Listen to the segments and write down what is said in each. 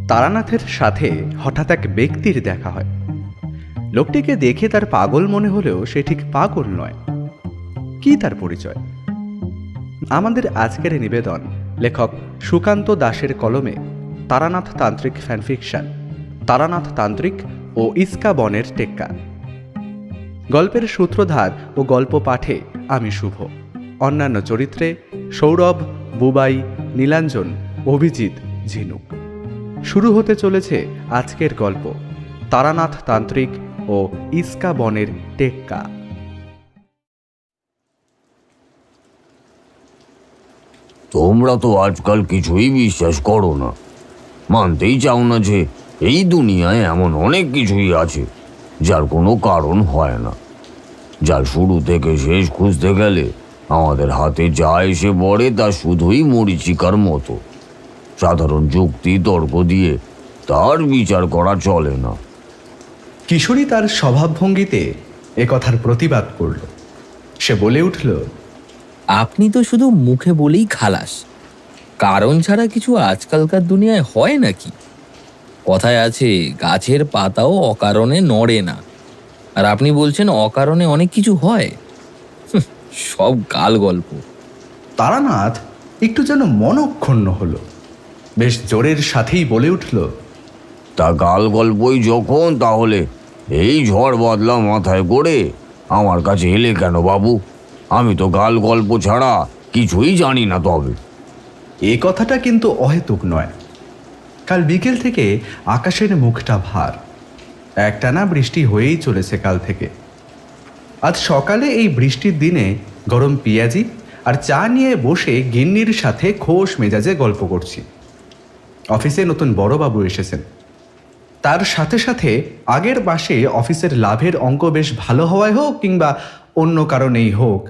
তারানাথের সাথে হঠাৎ এক ব্যক্তির দেখা হয়। লোকটিকে দেখে তার পাগল মনে হলেও সে ঠিক পাগল নয়। কি তার পরিচয়? আমাদের আজকের নিবেদন লেখক সুকান্ত দাশের কলমে তারানাথ তান্ত্রিক ফ্যানফিকশন, তারানাথ তান্ত্রিক ও ইস্কা বনের টেক্কা। গল্পের সূত্রধার ও গল্প পাঠে আমি শুভ। অন্যান্য চরিত্রে সৌরভ, বুবাই, নীলাঞ্জন, অভিজিৎ, ঝিনুক। শুরু হতে চলেছে আজকের গল্প তারানাথ তান্ত্রিক ও ইস্কা বনের টেক্কা। তোমরা তো আজকাল কিছুই বিশ্বাস করো না, মানতেই চাও না যে এই দুনিয়ায় এমন অনেক কিছুই আছে যার কোনো কারণ হয় না, যার শুরু থেকে শেষ খুঁজতে গেলে আমাদের হাতে যা এসে পড়ে তা শুধুই মরীচিকার মতো। সাধারণ যুক্তি তর্ক দিয়ে তার বিচার করা চলে না। কিশোরী তার স্বভাবভঙ্গিতে একথার প্রতিবাদ করল। সে বলে উঠল, আপনি তো শুধু মুখে বলেই খালাস, কারণ ছাড়া কিছু আজকালকার দুনিয়ায় হয় নাকি? কথায় আছে, গাছের পাতাও অকারণে নড়ে না, আর আপনি বলছেন অকারণে অনেক কিছু হয়। সব গাল গল্প। তারানাথ একটু যেন মনক্ষুণ্ণ হলো। বেশ জোরের সাথেই বলে উঠল, তা গাল গল্পই যখন, তাহলে এই ঝড় বদলা মাথায় করে আমার কাছে এলে কেন বাবু? আমি তো গাল গল্প ছাড়া কিছুই জানি না। তবে এ কথাটা কিন্তু অহেতুক নয়। কাল বিকেল থেকে আকাশের মুখটা ভার। একটানা বৃষ্টি হয়েই চলেছে কাল থেকে। আজ সকালে এই বৃষ্টির দিনে গরম পেঁয়াজি আর চা নিয়ে বসে গিন্নির সাথে খোশ মেজাজে গল্প করছি। অফিসে নতুন বড়বাবু এসেছেন। তার সাথে সাথে আগের মাসে অফিসের লাভের অঙ্ক বেশ ভালো হওয়ায় হোক কিংবা অন্য কারণেই হোক,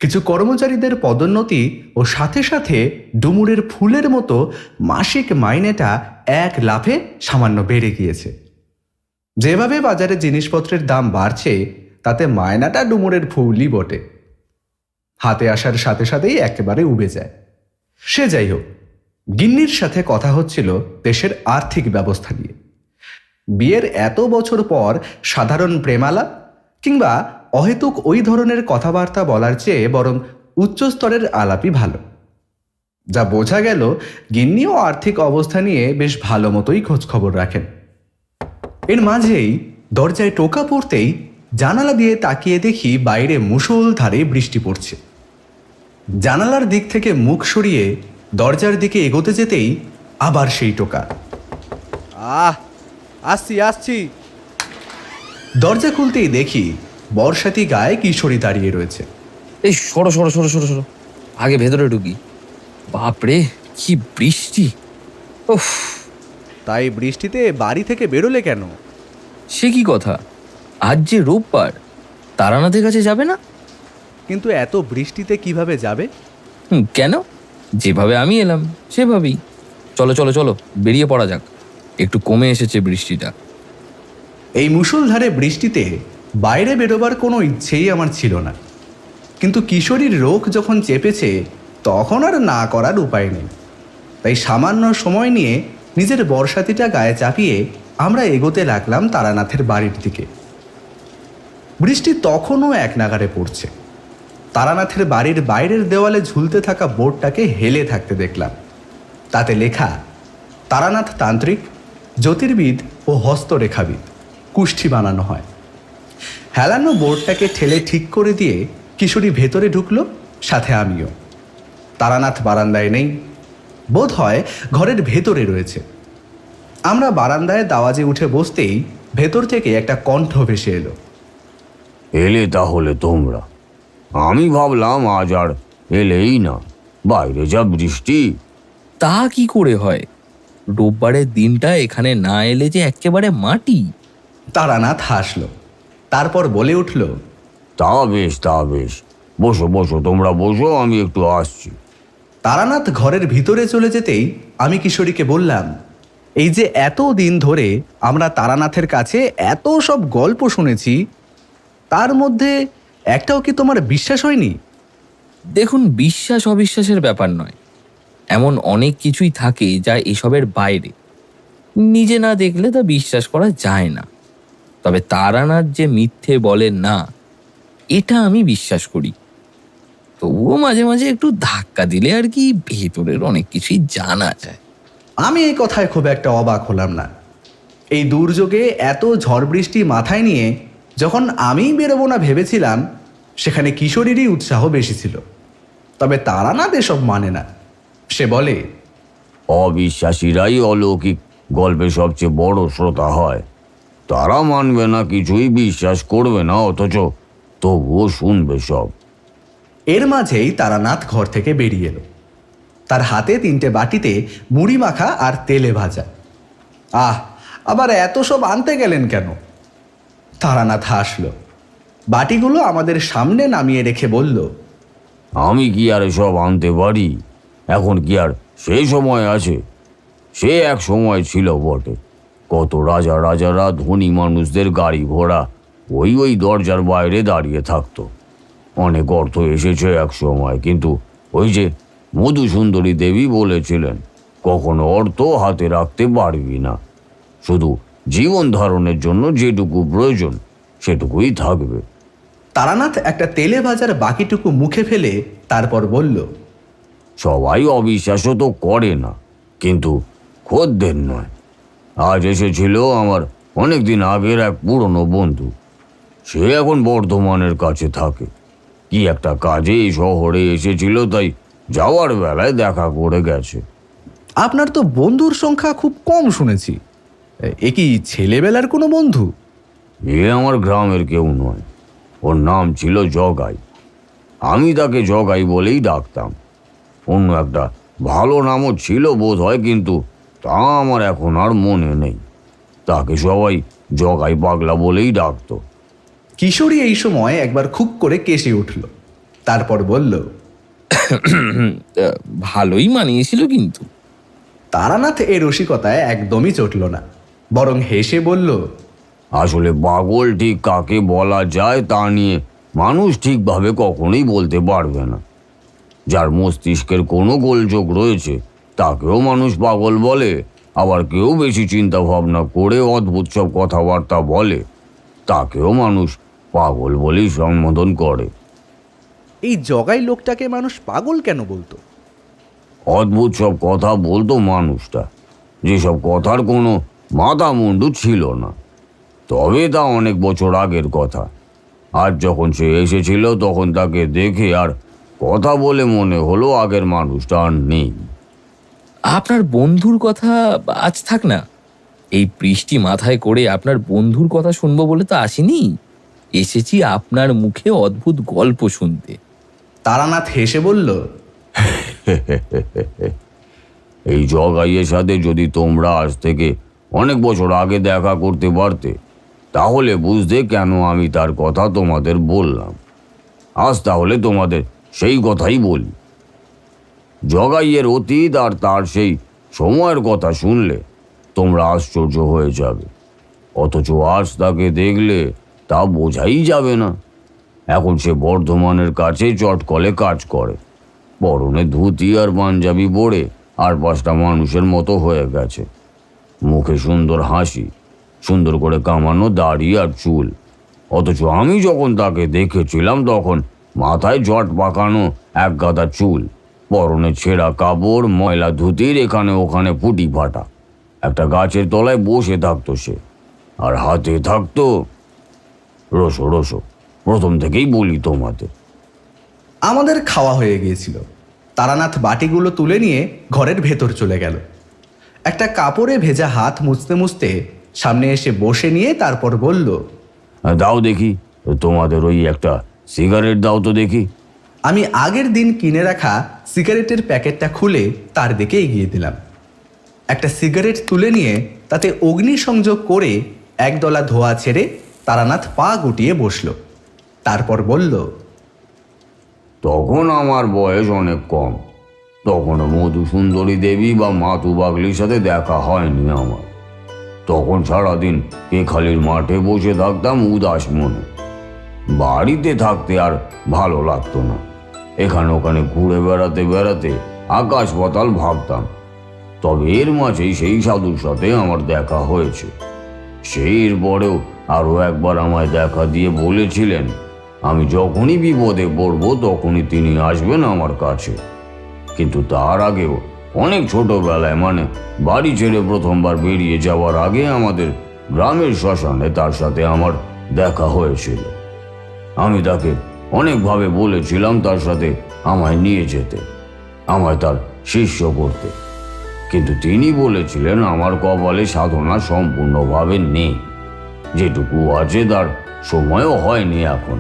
কিছু কর্মচারীদের পদোন্নতি ও সাথে সাথে ডুমুরের ফুলের মতো মাসিক মাইনেটা এক লাফে সামান্য বেড়ে গিয়েছে। যেভাবে বাজারে জিনিসপত্রের দাম বাড়ছে তাতে মায়নাটা ডুমুরের ফুলই বটে। হাতে আসার সাথে সাথেই একেবারে উবে যায়। সে যাই হোক, গিন্নির সাথে কথা হচ্ছিল দেশের আর্থিক ব্যবস্থা নিয়ে। বিয়ের এত বছর পর সাধারণ প্রেমালাপ কিংবা অহেতুক ওই ধরনের কথাবার্তা বলার চেয়ে বরং উচ্চস্তরের আলাপই ভালো। যা বোঝা গেল, গিন্নিও আর্থিক অবস্থা নিয়ে বেশ ভালো মতোই খোঁজখবর রাখেন। এর মাঝেই দরজায় টোকা পড়তেই জানালা দিয়ে তাকিয়ে দেখি বাইরে মুষলধারে বৃষ্টি পড়ছে। জানালার দিক থেকে মুখ সরিয়ে দরজার দিকে এগোতে যেতেই আবার সেই টোকা। আসছি আসছি। দরজা খুলতেই দেখি বর্ষাতি গায়ে কিশোরী দাঁড়িয়ে রয়েছে। এই সরো সরো সরো সরো সরো, আগে ভেতরে ঢুকি। বাপরে, কি বৃষ্টি! উফ! তাই বৃষ্টিতে বাড়ি থেকে বেরোলে কেন? সে কি কথা, আজ যে রোববার, তারানাথের কাছে যাবে না? কিন্তু এত বৃষ্টিতে কিভাবে যাবে? কেন, যেভাবে আমি এলাম সেভাবেই। চলো চলো চলো, বেরিয়ে পড়া যাক, একটু কমে এসেছে বৃষ্টিটা। এই মুষলধারে বৃষ্টিতে বাইরে বেরোবার কোনো ইচ্ছেই আমার ছিল না, কিন্তু কিশোরীর রোগ যখন চেপেছে তখন আর না করার উপায় নেই। তাই সামান্য সময় নিয়ে নিজের বর্ষাতিটা গায়ে চাপিয়ে আমরা এগোতে লাগলাম তারানাথের বাড়ির দিকে। বৃষ্টি তখনও এক নাগাড়ে পড়ছে। তারানাথের বাড়ির বাইরের দেওয়ালে ঝুলতে থাকা বোর্ডটাকে হেলে থাকতে দেখলাম। তাতে লেখা, তারানাথ তান্ত্রিক, জ্যোতির্বিদ ও হস্তরেখাবিদ, কুষ্ঠি বানানো হয়। হেলানো বোর্ডটাকে ঠেলে ঠিক করে দিয়ে কিশোরী ভেতরে ঢুকলো, সাথে আমিও। তারানাথ বারান্দায় নেই, বোধ হয় ঘরের ভেতরে রয়েছে। আমরা বারান্দায় দাওয়াজে উঠে বসতেই ভেতর থেকে একটা কণ্ঠ ভেসে এলো। এলে তাহলে তোমরা? আমি ভাবলাম আজ আর এলেই না, বাইরে যা বৃষ্টি। তা কি করে হয়, রোববারের দিনটা এখানে না এলে যে একেবারে মাটি। তারানাথ হাসল, তারপর বলে উঠল, তা বেশ তা বেশ, বসো বসো, তোমরা বসো, আমি একটু আসছি। তারানাথ ঘরের ভিতরে চলে যেতেই আমি কিশোরীকে বললাম, এই যে এত দিন ধরে আমরা তারানাথের কাছে এত সব গল্প শুনেছি, তার মধ্যে একটাও কি তোমার বিশ্বাস হয়নি? দেখুন, বিশ্বাস অবিশ্বাসের ব্যাপার নয়, এমন অনেক কিছুই থাকে যা এসবের বাইরে। নিজে না দেখলে তা বিশ্বাস করা যায় না। তবে তারানাথ যে মিথ্যে বলেন না, এটা আমি বিশ্বাস করি। তবুও মাঝে মাঝে একটু ধাক্কা দিলে আর কি ভেতরের অনেক কিছুই জানা যায়। আমি এই কথায় খুব একটা অবাক হলাম না। এই দুর্যোগে এত ঝড় বৃষ্টি মাথায় নিয়ে যখন আমি বেরোবো না ভেবেছিলাম, সেখানে কিশোরীরই উৎসাহ বেশি ছিল। তবে তারানাথ এসব মানে না। সে বলে, অবিশ্বাসীরাই অলৌকিক গল্পে সবচেয়ে বড় শ্রোতা হয়। তারা মানবে না, কিছুই বিশ্বাস করবে না, অথচ তবুও শুনবে সব। এর মাঝেই তারানাথ ঘর থেকে বেরিয়ে এলো। তার হাতে 3টে বাটিতে মুড়ি মাখা আর তেলে ভাজা। আবার এত সব আনতে গেলেন কেন? তারানাথ হাসল। বাটিগুলো আমাদের সামনে নামিয়ে রেখে বলল, আমি কি আর সব আনতে পারি? এখন কি আর সেই সময় আছে? সে এক সময় ছিল বটে। কত রাজারা ধনী মানুষদের গাড়ি ঘোড়া ওই দরজার বাইরে দাঁড়িয়ে থাকতো। অনেক অর্থ এসেছে এক সময়, কিন্তু ওই যে মধুসুন্দরী দেবী বলেছিলেন, কখনো অর্থ হাতে রাখতে পারবি না, শুধু জীবন ধারণের জন্য যেটুকু প্রয়োজন সেটুকুই থাকবে। তারানাথ একটা তেলে ভাজার বাকিটুকু মুখে ফেলে তারপর বলল, সবাই অবিশ্বাসও তো করে না, কিন্তু খদ্দের নয়। আজ এসেছিল আমার অনেক দিন আগের এক পুরনো বন্ধু। সে এখন বর্ধমানের কাছে থাকে। কি একটা কাজে এই শহরে এসেছিল, তাই যাওয়ার বেলায় দেখা করে গেছে। আপনার তো বন্ধুর সংখ্যা খুব কম শুনেছি। এ কি ছেলেবেলার কোনো বন্ধু? এ আমার গ্রামের কেউ নয়। ওর নাম ছিল জগাই। আমি তাকে জগাই বলেই ডাকতাম। অন্য একটা ভালো নামও ছিল বোধ হয়, কিন্তু তা আমার এখন আর মনে নেই। তাকে সবাই জগাই পাগলা বলেই ডাকতো। কিশোরী এই সময় একবার খুব করে কেসে উঠল। তারপর বলল, ভালোই মানিয়েছিল কিন্তু। তারানাথ এ রসিকতায় একদমই চটল না, বরং হেসে বলল, আসলে পাগল ঠিক কাকে বলা যায় তা নিয়ে মানুষ ঠিকভাবে কখনোই বলতে পারবে না। যার মস্তিষ্কের কোনো গোলযোগ রয়েছে তাকেও মানুষ পাগল বলে, আবার কেউ বেশি চিন্তা ভাবনা করে অদ্ভুত সব কথাবার্তা বলে, তাকেও মানুষ পাগল বলেই সম্বোধন করে। এই জগাই লোকটাকে মানুষ পাগল কেন বলতো? অদ্ভুত সব কথা বলতো মানুষটা, যেসব কথার কোনো মাথা মুন্ডু ছিল না। তবে তা অনেক বছর আগের কথা। আজ যখন সে এসেছিল তখন তাকে দেখে আর কথা বলে মনে হলো আগের মানুষটা আর নেই। আপনার বন্ধুর কথা আজ থাক না। এই বৃষ্টি মাথায় করে আপনার বন্ধুর কথা শুনবো বলে তো আসিনি। এসেছি আপনার মুখে অদ্ভুত গল্প শুনতে। তারানাথ হেসে বলল, এই জগাইয়ের সাথে যদি তোমরা আজ থেকে অনেক বছর আগে দেখা করতে পারতে, তাহলে বুঝতে কেন আমি তার কথা তোমাদের বললাম। আজ তাহলে তোমাদের সেই কথাই বলি। জগাইয়ের অতীত আর তার সেই সময়ের কথা শুনলে তোমরা আশ্চর্য হয়ে যাবে, অথচ আজ তাকে দেখলে তা বোঝাই যাবে না। এখন সে বর্ধমানের কাছে চটকলে কাজ করে। পরনে ধুতি আর পাঞ্জাবি পরে আর 5টা মানুষের মতো হয়ে গেছে। মুখে সুন্দর হাসি, সুন্দর করে কামানো দাড়ি আর চুল। অথচ আমি যখন তাকে দেখেছিলাম তখন মাথায় জট পাকানো এক গাদা চুল, পরনে ছেঁড়া কাপড়, ময়লা ধুতির এখানে ওখানে ফুটি ফাটা। একটা গাছের তলায় বসে থাকতো সে, আর হাতে থাকতো রসো রসো। প্রথম থেকেই বলি তোমাদের। আমাদের খাওয়া হয়ে গিয়েছিল। তারানাথ বাটিগুলো তুলে নিয়ে ঘরের ভেতর চলে গেল। একটা কাপড়ে ভেজা হাত মুছতে মুছতে সামনে এসে বসে নিয়ে তারপর বলল, দাও দেখি, তোমাদের ওই একটা সিগারেট দাও তো দেখি। আমি আগের দিন কিনে রাখা সিগারেটের প্যাকেটটা খুলে তার দিকে এগিয়ে দিলাম। একটা সিগারেট তুলে নিয়ে তাতে অগ্নিসংযোগ করে একদলা ধোঁয়া ছেড়ে তারানাথ পা গুটিয়ে বসল। তারপর বলল, তখন আমার বয়স অনেক কম। তখনও মধুসুন্দরী দেবী বা মাতু বাগলির সাথে দেখা হয়নি আমার। তখন সারাদিন কেখালির মাঠে বসে থাকতাম উদাস মনে। বাড়িতে থাকতে আর ভালো লাগতো না। এখানে ওখানে ঘুরে বেড়াতে বেড়াতে আকাশ পাতাল ভাবতাম। তবে এর মাঝেই সেই সাধুর সাথে আমার দেখা হয়েছে। সেই পরেও আরও একবার আমায় দেখা দিয়ে বলেছিলেন আমি যখনই বিপদে পড়ব তখনই তিনি আসবেন আমার কাছে। কিন্তু তার আগেও অনেক ছোটবেলায়, মানে বাড়ি ছেড়ে প্রথমবার বেরিয়ে যাওয়ার আগে আমাদের গ্রামের শ্মশানে তার সাথে আমার দেখা হয়েছিল। আমি তাকে অনেকভাবে বলেছিলাম তার সাথে আমায় নিয়ে যেতে, আমায় তার শিষ্য করতে, কিন্তু তিনি বলেছিলেন আমার কপালে সাধনা সম্পূর্ণভাবে নেই, যেটুকু আছে তার সময়ও হয়নি এখন।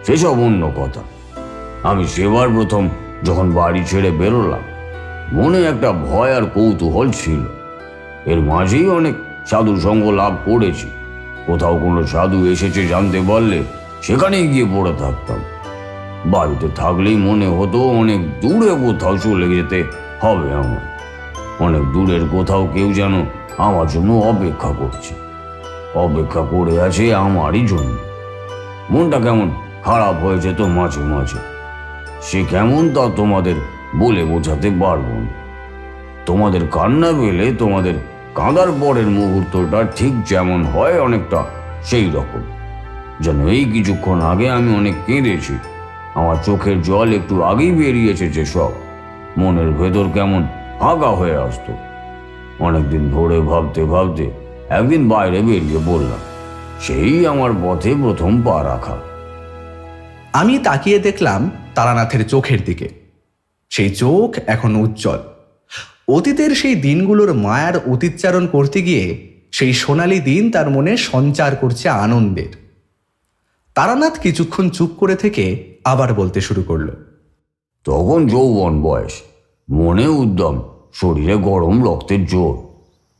সেসব অন্য কথা। আমি সেবার প্রথম যখন বাড়ি ছেড়ে বেরোলাম, মনে একটা ভয় আর কৌতূহল ছিল। এর মাঝেই অনেক সাধু সঙ্গ লাভ করেছি। কোথাও কোনো সাধু এসেছে জানতে পারলে সেখানেই গিয়ে পড়ে থাকতাম। বাড়িতে থাকলেই মনে হতো অনেক দূরে কোথাও চলে যেতে হবে আমার। অনেক দূরের কোথাও কেউ যেন আমার জন্য অপেক্ষা করছে, অপেক্ষা করে আছে আমারই জন্য। মনটা কেমন খারাপ হয়ে যেত মাঝে মাঝে। সে কেমন তা তোমাদের বলে বোঝাতে পারবো না। তোমাদের কান্না পেলে তোমাদের কাঁদার পরের মুহূর্তটা ঠিক যেমন হয়, অনেকটা সেই রকম। যেন এই কিছুক্ষণ আগে আমি অনেক কেঁদেছি, আমার চোখের জল একটু আগেই বেরিয়েছে, যে সব মনের ভেতর কেমন ফাঁকা হয়ে আসতো। অনেকদিন ধরে ভাবতে ভাবতে একদিন বাইরে বেরিয়ে পড়লাম। সেই আমার পথে প্রথম পা রাখা। আমি তাকিয়ে দেখলাম তারানাথের চোখের দিকে। সেই চোখ এখন উজ্জ্বল। অতীতের সেই দিনগুলোর মায়ার অতীচ্চারণ করতে গিয়ে সেই সোনালি দিন তার মনে সঞ্চার করছে আনন্দের। তারানাথ কিছুক্ষণ চুপ করে থেকে আবার বলতে শুরু করলো। তখন যৌবন বয়স, মনে উদ্যম, শরীরে গরম রক্তের জোর।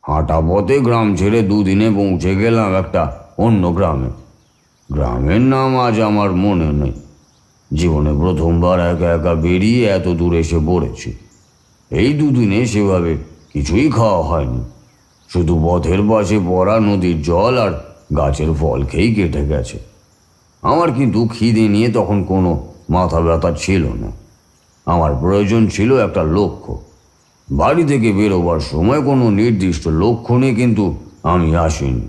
হাঁটা পথে গ্রাম ছেড়ে দুদিনে পৌঁছে গেলাম একটা অন্য গ্রামে। গ্রামের নাম আজ আমার মনে নেই। জীবনে প্রথমবার একা একা বেরিয়ে এত দূর এসে পড়েছি। এই দুদিনে সেভাবে কিছুই খাওয়া হয়নি, শুধু পথের পাশে পড়া নদীর জল আর গাছের ফল খেয়েই কেটে গেছে। আমার কিন্তু খিদে নিয়ে তখন কোনো মাথা ব্যথা ছিল না। আমার প্রয়োজন ছিল একটা লক্ষ্য। বাড়ি থেকে বেরোবার সময় কোনো নির্দিষ্ট লক্ষ্য নিয়ে কিন্তু আমি আসিনি।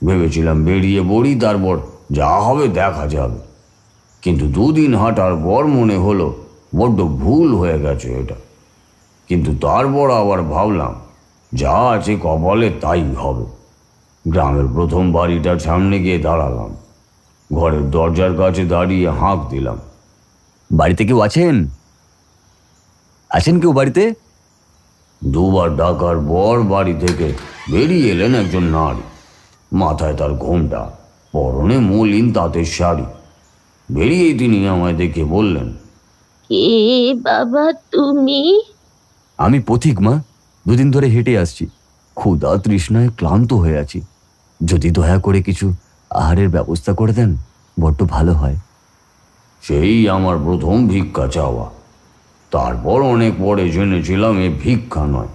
ভেবেছিলাম বেরিয়ে পড়ি, তারপর যা হবে দেখা যাবে। কিন্তু দুদিন হাঁটার পর মনে হলো বড্ড ভুল হয়ে গেছে এটা। কিন্তু তারপর আবার ভাবলাম যা আছে কপালে তাই হবে। গ্রামের প্রথম বাড়িটার সামনে গিয়ে দাঁড়ালাম। ঘরের দরজার কাছে দাঁড়িয়ে হাঁক দিলাম, বাড়িতে কেউ আছেন? আছেন কেউ বাড়িতে? দুবার ডাকার পর বাড়ি থেকে বেরিয়ে এলেন একজন নারী। মাথায় তার ঘোমটা, পরনে মলিন তাঁতের শাড়ি। বেরিয়েই তিনি আমায় দেখে বললেন, কে বাবা তুমি? আমি পথিক মা, দুদিন ধরে হেঁটে আসছি। ক্ষুধা তৃষ্ণায় ক্লান্ত হয়ে আছি। যদি দয়া করে কিছু আহারের ব্যবস্থা করে দেন বড্ড ভালো হয়। সেই আমার প্রথম ভিক্ষা চাওয়া। তারপর অনেক পরে জেনেছিলাম এ ভিক্ষা নয়,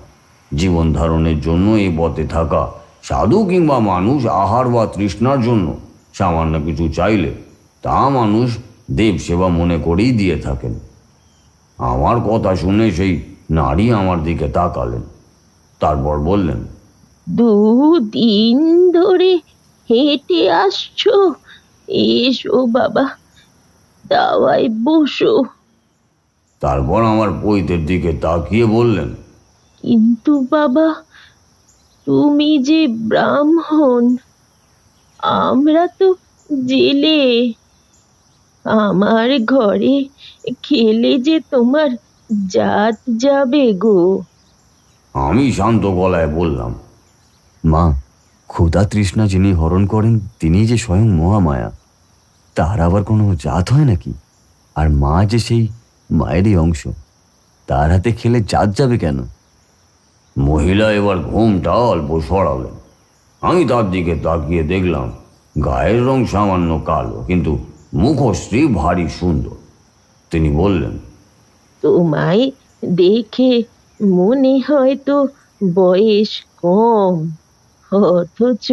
জীবন ধারণের জন্য এই পথে থাকা সাধু কিংবা মানুষ আহার বা তৃষ্ণার জন্য সামান্য কিছু চাইলে তা মানুষ দেব সেবা মনে করেই দিয়ে থাকেন। আমার কথা শুনে সেই নারী আমার দিকে তাকালেন, তারপর বললেন, দুদিন ধরে হেঁটে আসছো? এসো বাবা, দাওয়ায় বসো। তারপর আমার পৈতের দিকে তাকিয়ে বললেন, কিন্তু বাবা, তুমি যে ব্রাহ্মণ, আমরা তো জেলে। আমার ঘরে খেলে যে তোমার জাত যাবে গো। আমি শান্ত গলায় বললাম, মা, ক্ষুধা তৃষ্ণা যিনি হরণ করেন তিনি যে স্বয়ং মহামায়া। তার আবার কোনো জাত হয় নাকি? আর মা যে সেই মায়েরই অংশ, তার হাতে খেলে জাত যাবে কেন? মহিলা এবার ঘুমটা অল্প সরালেন। আমি তার দিকে তাকিয়ে দেখলাম গায়ের রং সামান্য কালো, কিন্তু মুখশ্রী ভারী সুন্দর। তিনি বললেন, তোমায় দেখে মনে হয় তো বয়স কম, অথচ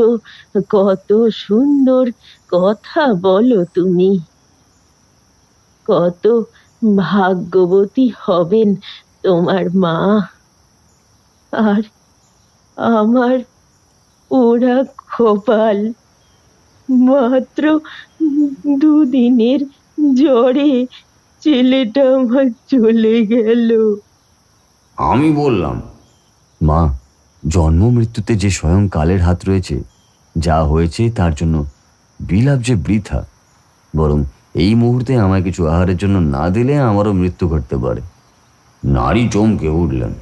কত সুন্দর কথা বলো তুমি। কত ভাগ্যবতী হবেন তোমার মা। আর আমার ওরা কপাল, মাত্র 2 দিনের জ্বরে ছেলেটা আমার চলে গেল। আমি বললাম, মা, জন্ম মৃত্যুতে যে স্বয়ং কালের হাত রয়েছে, যা হয়েছে তার জন্য বিলাপ যে বৃথা। বরং এই মুহূর্তে আমায় কিছু আহারের জন্য না দিলে আমারও মৃত্যু ঘটতে পারে। নারী চমকে উঠলেন।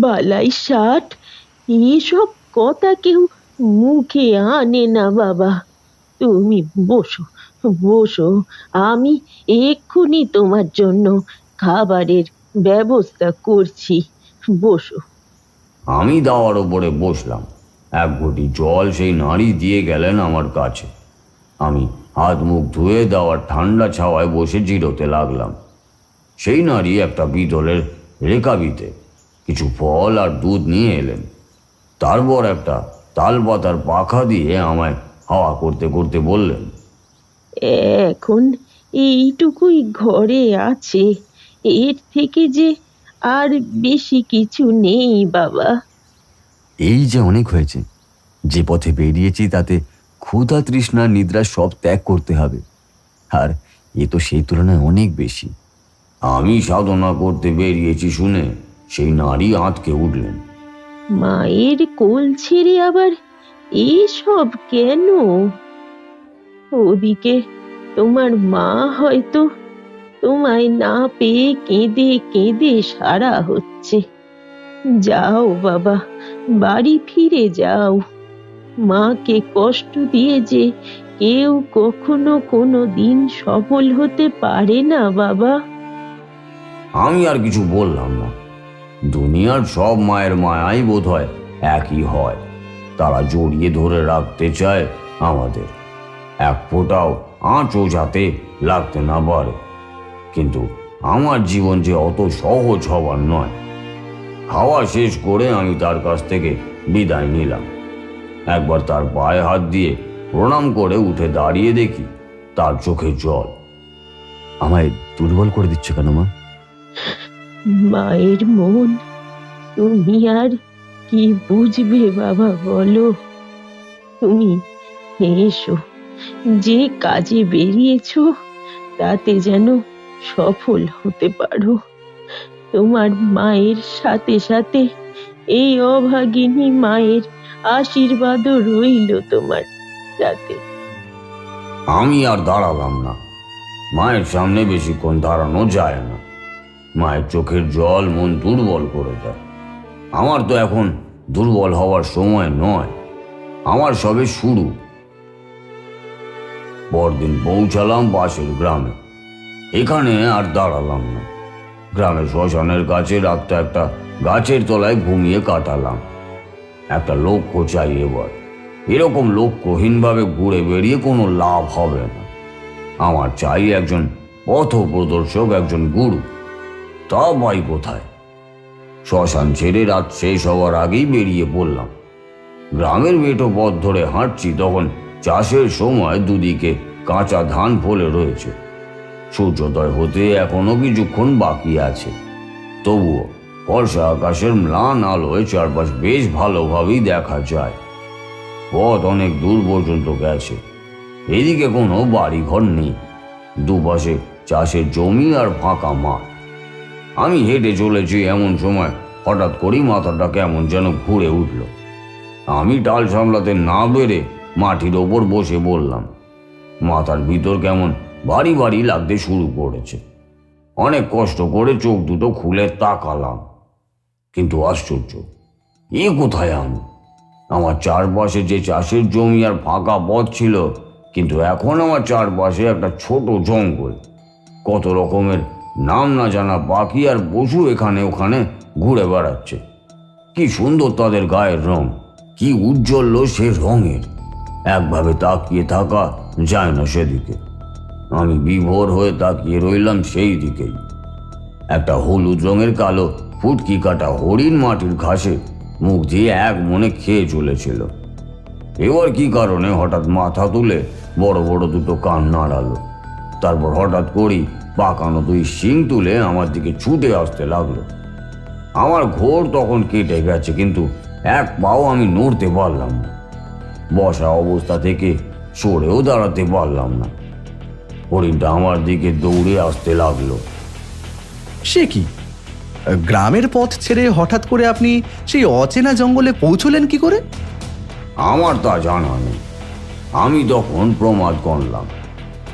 বালাই ষাট, এসব কথা কেউ মুখে আনে না বাবা। তুমি বসো, বসো, আমি এক্ষুনি তোমার জন্য খাবারের ব্যবস্থা করছি। বসো। আমি দাওয়ার ওপরে বসলাম। এক ঘটি জল সেই নারী দিয়ে গেলেন আমার কাছে। আমি হাত মুখ ধুয়ে দাওয়ার ঠান্ডা ছাওয়ায় বসে জিরোতে লাগলাম। সেই নারী একটা পিতলের রেকাবিতে কিছু ফল আর দুধ নিয়ে এলেন। তারপর একটা তালপাতার পাখা দিয়ে আমায় হাওয়া করতে করতে বললেন, এখন এইটুকুই ঘরে আছে, এর থেকে যে আর বেশি কিছু নেই বাবা। এই যে অনেক হয়েছে, যে পথে বেরিয়েছি তাতে ক্ষুধা তৃষ্ণা নিদ্রা সব ত্যাগ করতে হবে, আর এ তো সেই তুলনায় অনেক বেশি। আমি সাধনা করতে বেরিয়েছি শুনে সেই নারী আঁতকে উঠলেন। মায়ের কোল ছেড়ে আবার এসব কেন? ওদিকে তোমার মা হয়তো তোমায় না পেয়ে কেঁদে কেঁদে সারা হচ্ছে। যাও বাবা, বাড়ি ফিরে যাও। মাকে কষ্ট দিয়ে যে কেউ কখনো কোনো দিন সফল হতে পারে না বাবা। আমি আর কিছু বললাম না। দুনিয়ার সব মায়ের মায়াই বোধ হয় একই হয়। তারা জড়িয়ে ধরে রাখতে চায় আমাদের, এক ফোঁটাও আঁচও যাতে লাগতে না পারে। কিন্তু আমার জীবন যে অত সহজ হবার নয়। খাওয়া শেষ করে আমি তার কাছ থেকে বিদায় নিলাম। একবার তার পায়ে হাত দিয়ে প্রণাম করে উঠে দাঁড়িয়ে দেখি তার চোখে জল। আমায় দুর্বল করে দিচ্ছ কেন মা? মায়ের মন তুমি আর কি বুঝবে বাবা, বলো। তুমি এসো, যে কাজে বেরিয়েছো তাতে যেন সফল হতে পারো। তোমার মায়ের সাথে সাথে এই অভাগিনী মায়ের আশীর্বাদও রইল তোমার সাথে। আমি আর দাঁড়ালাম না। মায়ের সামনে বেশিক্ষণ দাঁড়ানো যায় না। মায়ের চোখের জল মন দুর্বল করে দেয়। আমার তো এখন দুর্বল হওয়ার সময় নয়, আমার সবে শুরু। পরদিন পৌঁছালাম পাশের গ্রামে। এখানে আর দাঁড়ালাম না। গ্রামের শ্মশানের কাছে রাতটা একটা গাছের তলায় ঘুমিয়ে কাটালাম। একটা লক্ষ্য চাই এবার। এরকম লক্ষ্যহীনভাবে ঘুরে বেরিয়ে কোনো লাভ হবে না। আমার চাই একজন পথ প্রদর্শক, একজন গুরু। তা পাই কোথায়? শ্মশান ছেড়ে রাত শেষ হওয়ার আগেই বেরিয়ে পড়লাম। গ্রামের মেঠো পথ ধরে হাঁটছি, তখন চাষের সময় দুদিকে কাঁচা ধান ফলে রয়েছে। সূর্যোদয় হতে এখনো কিছুক্ষণ বাকি আছে। তবুও ফর্সা আকাশের ম্লান আলোয় চারপাশ বেশ ভালোভাবেই দেখা যায়। পথ অনেক দূর পর্যন্ত গেছে। এদিকে কোনো বাড়িঘর নেই। দুপাশে চাষের জমি আর ফাঁকা মাঠ। আমি হেঁটে চলেছি, এমন সময় হঠাৎ করেই মাথাটা কেমন যেন ঘুরে উঠল। আমি ডাল সামলাতে না বেড়ে মাটির ওপর বসে বললাম। মাথার ভিতর কেমন ভারী ভারী লাগতে শুরু করেছে। অনেক কষ্ট করে চোখ দুটো খুলে তাকালাম, কিন্তু আশ্চর্য, এ কোথায় আমি? আমার চারপাশে যে চাষের জমি আর ফাঁকা পথ ছিল, কিন্তু এখন আমার চারপাশে একটা ছোট জঙ্গল। কত রকমের নাম না জানা পাখি আর পশু এখানে ওখানে ঘুরে বেড়াচ্ছে। কি সুন্দর তাদের গায়ের রং, কি উজ্জ্বল সে রঙের। একভাবে তাকিয়ে থাকা যায় না সেদিকে। আমি বিভোর হয়ে তাকিয়ে রইলাম সেই দিকেই। একটা হলুদ রঙের কালো ফুটকি কাটা হরিণ মাটির ঘাসে মুখ দিয়ে এক মনে খেয়ে চলেছিল। এবার কি কারণে হঠাৎ মাথা তুলে বড় বড় দুটো কান নাড়ালো। তারপর হঠাৎ করেই পাকানো দুই শিং তুলে আমার দিকে ছুটে আসতে লাগলো। আমার ঘোর তখন কেটে গেছে, কিন্তু এক পাও আমি নড়তে পারলাম না। বসা অবস্থা থেকে সরেও দাঁড়াতে পারলাম না। হরিণটা আমার দিকে দৌড়ে আসতে লাগলো। সে কি, গ্রামের পথ ছেড়ে হঠাৎ করে আপনি সেই অচেনা জঙ্গলে পৌঁছলেন কি করে? আমার তা জানা নেই। আমি তখন প্রমাদ গণলাম।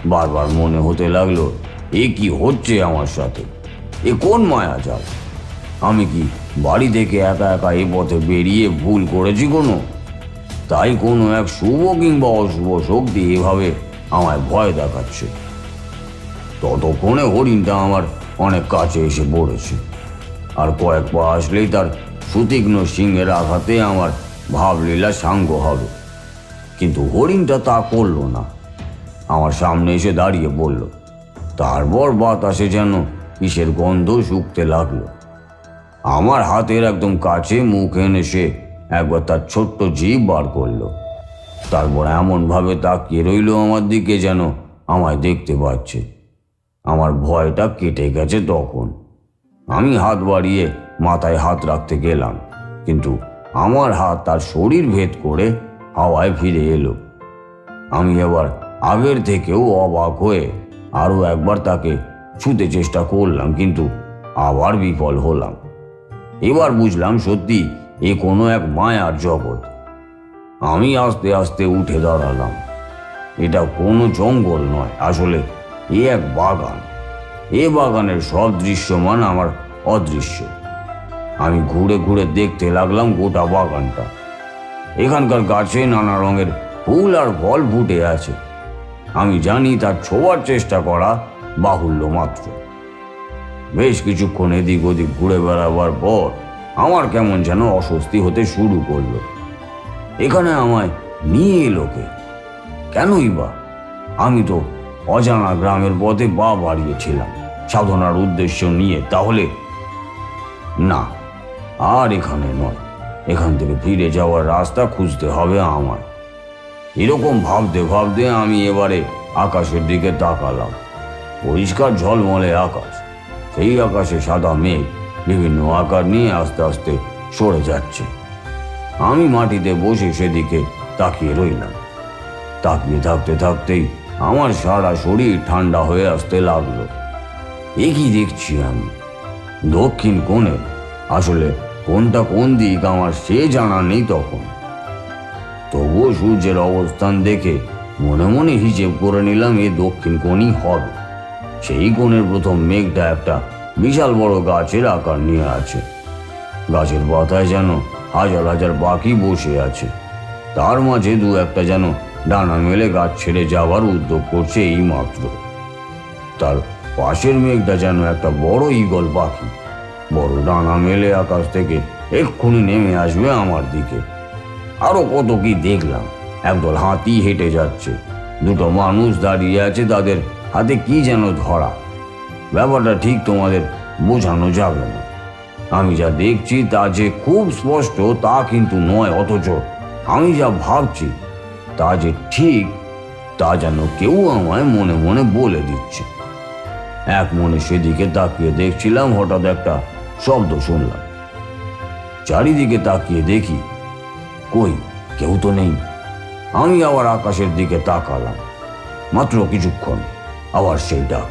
বারবার মনে হতে লাগলো, এ কি হচ্ছে আমার সাথে? এ কোন মায়াজাল? আমি কি বাড়ি থেকে একা একা এ পথে বেরিয়ে ভুল করেছি কোনো? তাই কোনো এক শুভ কিংবা অশুভ শক্তি এভাবে আমায় ভয় দেখাচ্ছে। ততক্ষণে হরিণটা আমার অনেক কাছে এসে পড়েছে, আর কয়েক পা আসলেই তার সুতীক্ষ্ণ সিংহের আঘাতে আমার ভাবলীলা সাঙ্গ হবে। কিন্তু হরিণটা তা করলো না। আমার সামনে এসে দাঁড়িয়ে বলল। তারপর বাতাসে যেন কিসের গন্ধ শুকতে লাগলো। আমার হাতের একদম কাছে মুখ এনে সে একবার তার ছোট্ট জিভ বার করলো। তারপর এমনভাবে তাকিয়ে রইল আমার দিকে যেন আমায় দেখতে পাচ্ছে। আমার ভয়টা কেটে গেছে তখন। আমি হাত বাড়িয়ে মাথায় হাত রাখতে গেলাম, কিন্তু আমার হাত তার শরীর ভেদ করে হাওয়ায় ফিরে এলো। আমি এবার আগের থেকেও অবাক হয়ে আরও একবার তাকে ছুতে চেষ্টা করলাম, কিন্তু আবার বিফল হলাম। এবার বুঝলাম সত্যি এ কোনো এক মায়ার জগৎ। আমি আস্তে আস্তে উঠে দাঁড়ালাম। এটা কোনো জঙ্গল নয়, আসলে এ এক বাগান। এ বাগানের সব দৃশ্যমান আমার অদৃশ্য। আমি ঘুরে ঘুরে দেখতে লাগলাম গোটা বাগানটা। এখানকার গাছে নানা রঙের ফুল আর ফল ফুটে আছে। আমি জানি তার ছোঁয়ার চেষ্টা করা বাহুল্য মাত্র। বেশ কিছুক্ষণ এদিক ওদিক ঘুরে বেড়াবার পর আমার কেমন যেন অস্বস্তি হতে শুরু করলো। এখানে আমায় নিয়ে এলো কে? কেনই বা? আমি তো অজানা গ্রামের পথে পা বাড়িয়েছিলাম সাধনার উদ্দেশ্য নিয়ে। তাহলে না, আর এখানে নয়। এখান থেকে ফিরে যাওয়ার রাস্তা খুঁজতে হবে আমার। এরকম ভাবতে ভাবতে আমি এবারে আকাশের দিকে তাকালাম। পরিষ্কার ঝলমলে আকাশ। সেই আকাশে সাদা মেঘ বিভিন্ন আকার নিয়ে আস্তে আস্তে সরে যাচ্ছে। আমি মাটিতে বসে সেদিকে তাকিয়ে রইলাম। তাকিয়ে থাকতে থাকতেই আমার সারা শরীর ঠান্ডা হয়ে আসতে লাগলো। এ কি দেখছি আমি? দক্ষিণ কোণে, আসলে কোনটা কোন দিক আমার সে জানা নেই তখন। তবুও সূর্যের অবস্থান দেখে মনে মনে হিসেব করে নিলাম এ দক্ষিণ কোণই হবে। সেই কোণের প্রথম মেঘটা একটা বিশাল বড় গাছের আকার নিয়ে আছে। গাছের পাতায় যেন হাজার হাজার পাখি বসে আছে। তার মাঝে দু একটা যেন ডানা মেলে গাছ ছেড়ে যাওয়ার উদ্যোগ করছে এই মাত্র। তার পাশের মেঘটা যেন একটা বড় ঈগল পাখি, বড় ডানা মেলে আকাশ থেকে এক্ষুনি নেমে আসবে আমার দিকে। আরো কত কি দেখলাম। একদল হাতি হেঁটে যাচ্ছে, দুটো মানুষ দাঁড়িয়ে আছে, তাদের হাতে কি যেন ধরা। ব্যাপারটা ঠিক তোমাদের বোঝানো যাবে না। আমি যা দেখছি তা যে খুব স্পষ্ট তা কিন্তু নয়, অথচ আমি যা ভাবছি তা যে ঠিক তা যেন কেউ আমায় মনে মনে বলে দিচ্ছে। এক মনে সেদিকে তাকিয়ে দেখছিলাম, হঠাৎ একটা শব্দ শুনলাম। চারিদিকে তাকিয়ে দেখি কই কেউ তো নেই। আমি আবার আকাশের দিকে তাকালাম। মাত্র কিছুক্ষণ আবার সেই ডাক।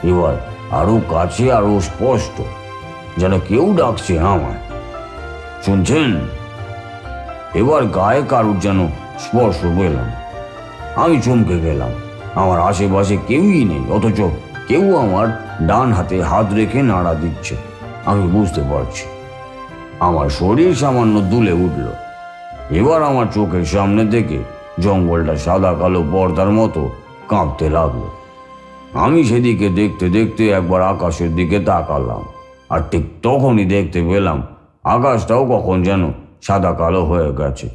এবার আরো কাছে, আরো স্পষ্ট, যেন কেউ ডাকছে আমায়। শুনছেন? এবার গায়ে কারুর যেন স্পর্শ পেলাম। আমি চমকে গেলাম। আমার আশেপাশে কেউই নেই, অথচ কেউ আমার ডান হাতে হাত রেখে নাড়া দিচ্ছে। আমি বুঝতে পারছি। আমার শরীর সামান্য দুলে উঠল। এবার আমার চোখের সামনে থেকে জঙ্গলটা সাদা কালো পর্দার মতো কাঁপতে লাগলো। আমি সেদিকে দেখতে দেখতে একবার আকাশের দিকে তাকালাম, আর ঠিক তখনই দেখতে পেলাম আকাশটাও কখন যেন সাদা কালো হয়ে গেছে।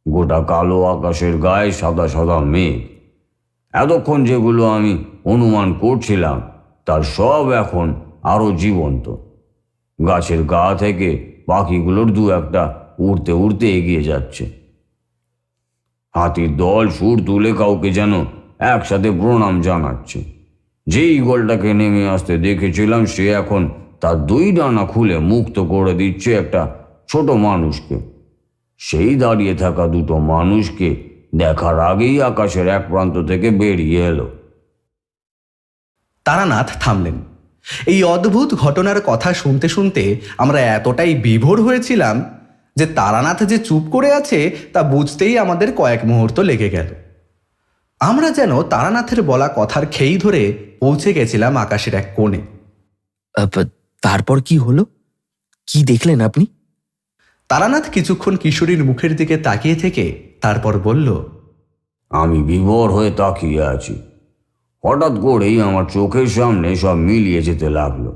গোটা কালো আকাশের গায়ে সাদা সাদা মেঘ। এতক্ষণ যেগুলো আমি অনুমান করছিলাম তার সব এখন আরো জীবন্ত। গাছের গা থেকে পাখিগুলোর দু একটা উড়তে উড়তে এগিয়ে যাচ্ছে। হাতির দল সুর তুলে কাউকে যেন একসাথে প্রণাম জানাচ্ছে। যে ঈগলটাকে নেমে আসতে দেখেছিলাম সে এখন তার দুই ডানা খুলে মুক্ত করে দিচ্ছে একটা ছোট মানুষকে। সেই দাঁড়িয়ে থাকা দুটো মানুষকে দেখার আগেই আকাশের এক প্রান্ত থেকে বেরিয়ে এলো। তারানাথ থামলেন। এই অদ্ভুত ঘটনার কথা শুনতে শুনতে আমরা এতটাই বিভোর হয়েছিলাম যে তারানাথ যে চুপ করে আছে তা বুঝতেই আমাদের কয়েক মুহূর্ত লেগে গেল। আমরা যেন তারানাথের বলা কথার খেই ধরে পৌঁছে গেছিলাম আকাশের এক কোণে। তারপর কি হলো? কি দেখলেন আপনি? তারানাথ কিছুক্ষণ কিশোরীর মুখের দিকে তাকিয়ে থেকে তারপর বলল, আমি বিভোর হয়ে তাকিয়ে আছি। হঠাৎ করেই আমার চোখের সামনে সব মিলিয়ে যেতে লাগলো।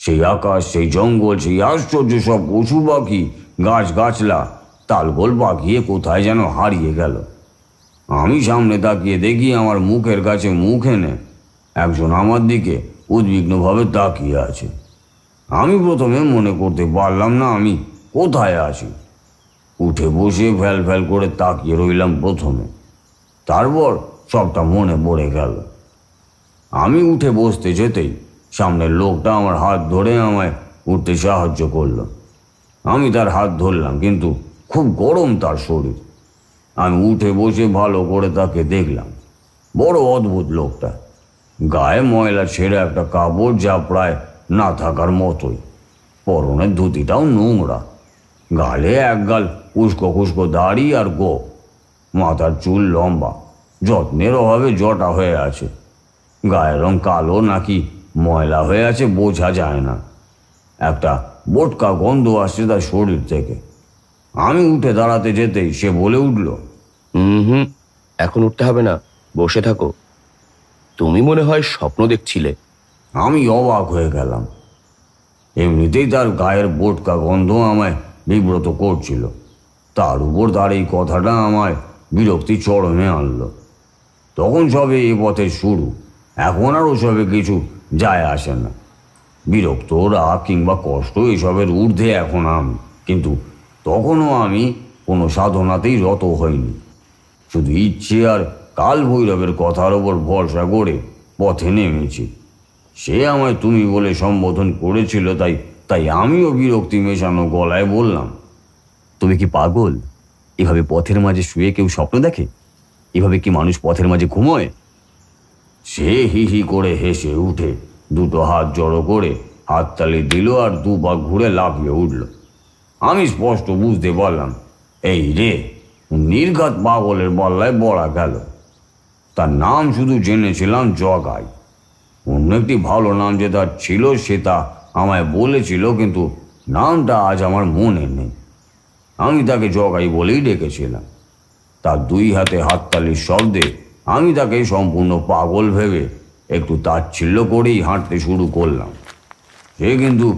সেই আকাশ, সেই জঙ্গল, সেই আশ্চর্য সব পশু পাখি, গাছ গাছলা তালগোল পাকিয়ে কোথায় যেন হারিয়ে গেল। আমি সামনে তাকিয়ে দেখি আমার মুখের কাছে মুখ এনে একজন আমার দিকে উদ্বিগ্নভাবে তাকিয়ে আছে। আমি প্রথমে মনে করতে পারলাম না আমি কোথায় আছি। উঠে বসে ফ্যাল ফ্যাল করে তাকিয়ে রইলাম প্রথমে, তারপর সবটা মনে পড়ে গেল। আমি উঠে বসতে যেতেই সামনের লোকটা আমার হাত ধরে আমায় উঠতে সাহায্য করলো। আমি তার হাত ধরলাম, কিন্তু খুব গরম তার শরীর। আমি উঠে বসে ভালো করে তাকে দেখলাম। বড় অদ্ভুত লোকটা। গায়ে ময়লা ছেঁড়া একটা কাপড়, যা প্রায় না থাকার মতোই। পরনের ধুতিটাও নোংরা। গালে এক গাল উস্কো খুস্কো দাড়ি আর গোঁফ। মাথার চুল লম্বা, যত্নের অভাবে জটা হয়ে আছে। গায়ের রং কালো নাকি ময়লা হয়ে আছে বোঝা যায় না। একটা বোটকা গন্ধ আসছে তার শরীর থেকে। আমি উঠে দাঁড়াতে যেতেই সে বলে উঠল, হুম, এখন উঠতে হবে না, বসে থাকো। তুমি মনে হয় স্বপ্ন দেখছিলে। আমি অবাক হয়ে গেলাম। এমনিতেই তার গায়ের বোটকা গন্ধ আমায় বিব্রত করছিল, তার উপর তার এই কথাটা আমায় বিরক্তি চরমে আনলো। তখন সবে এ পথের শুরু, এখন আর ওসবে কিছু যায় আসে না। বিরক্ত, রাগ কিংবা কষ্ট এসবের ঊর্ধ্বে এখন আমি। কিন্তু তখনও আমি কোনো সাধনাতেই রত হইনি। শুধু ইচ্ছে আর কাল ভৈরবের কথার ওপর ভরসা করে পথে নেমেছি। সে আমায় তুমি বলে সম্বোধন করেছিল, তাই আমিও বিরক্তি মেশানো গলায় বললাম, তুমি কি পাগল? এভাবে পথের মাঝে শুয়ে কেউ স্বপ্ন দেখে? এভাবে কি মানুষ পথের মাঝে ঘুমোয়? সে হি হি করে হেসে উঠে দুটো হাত জড়ো করে হাততালি দিল আর দু পা ঘুরে লাফিয়ে উঠল। আমি স্পষ্ট বুঝতে পারলাম, এই রে, নির্ঘাত পাগলের বল্লায় বলা গেল। তার নাম শুধু জেনেছিলাম জগাই। অন্য একটি ভালো নাম যে তার ছিল সে তা আমায় বলেছিল, কিন্তু নামটা আজ আমার মনে নেই। আমি তাকে জগাই বলেই ডেকেছিলাম। তার দুই হাতে হাততালির শব্দে আমি তাকে সম্পূর্ণ পাগল ভেবে একটু তাচ্ছিল্য করেই হাঁটতে শুরু করলাম। সে কিন্তু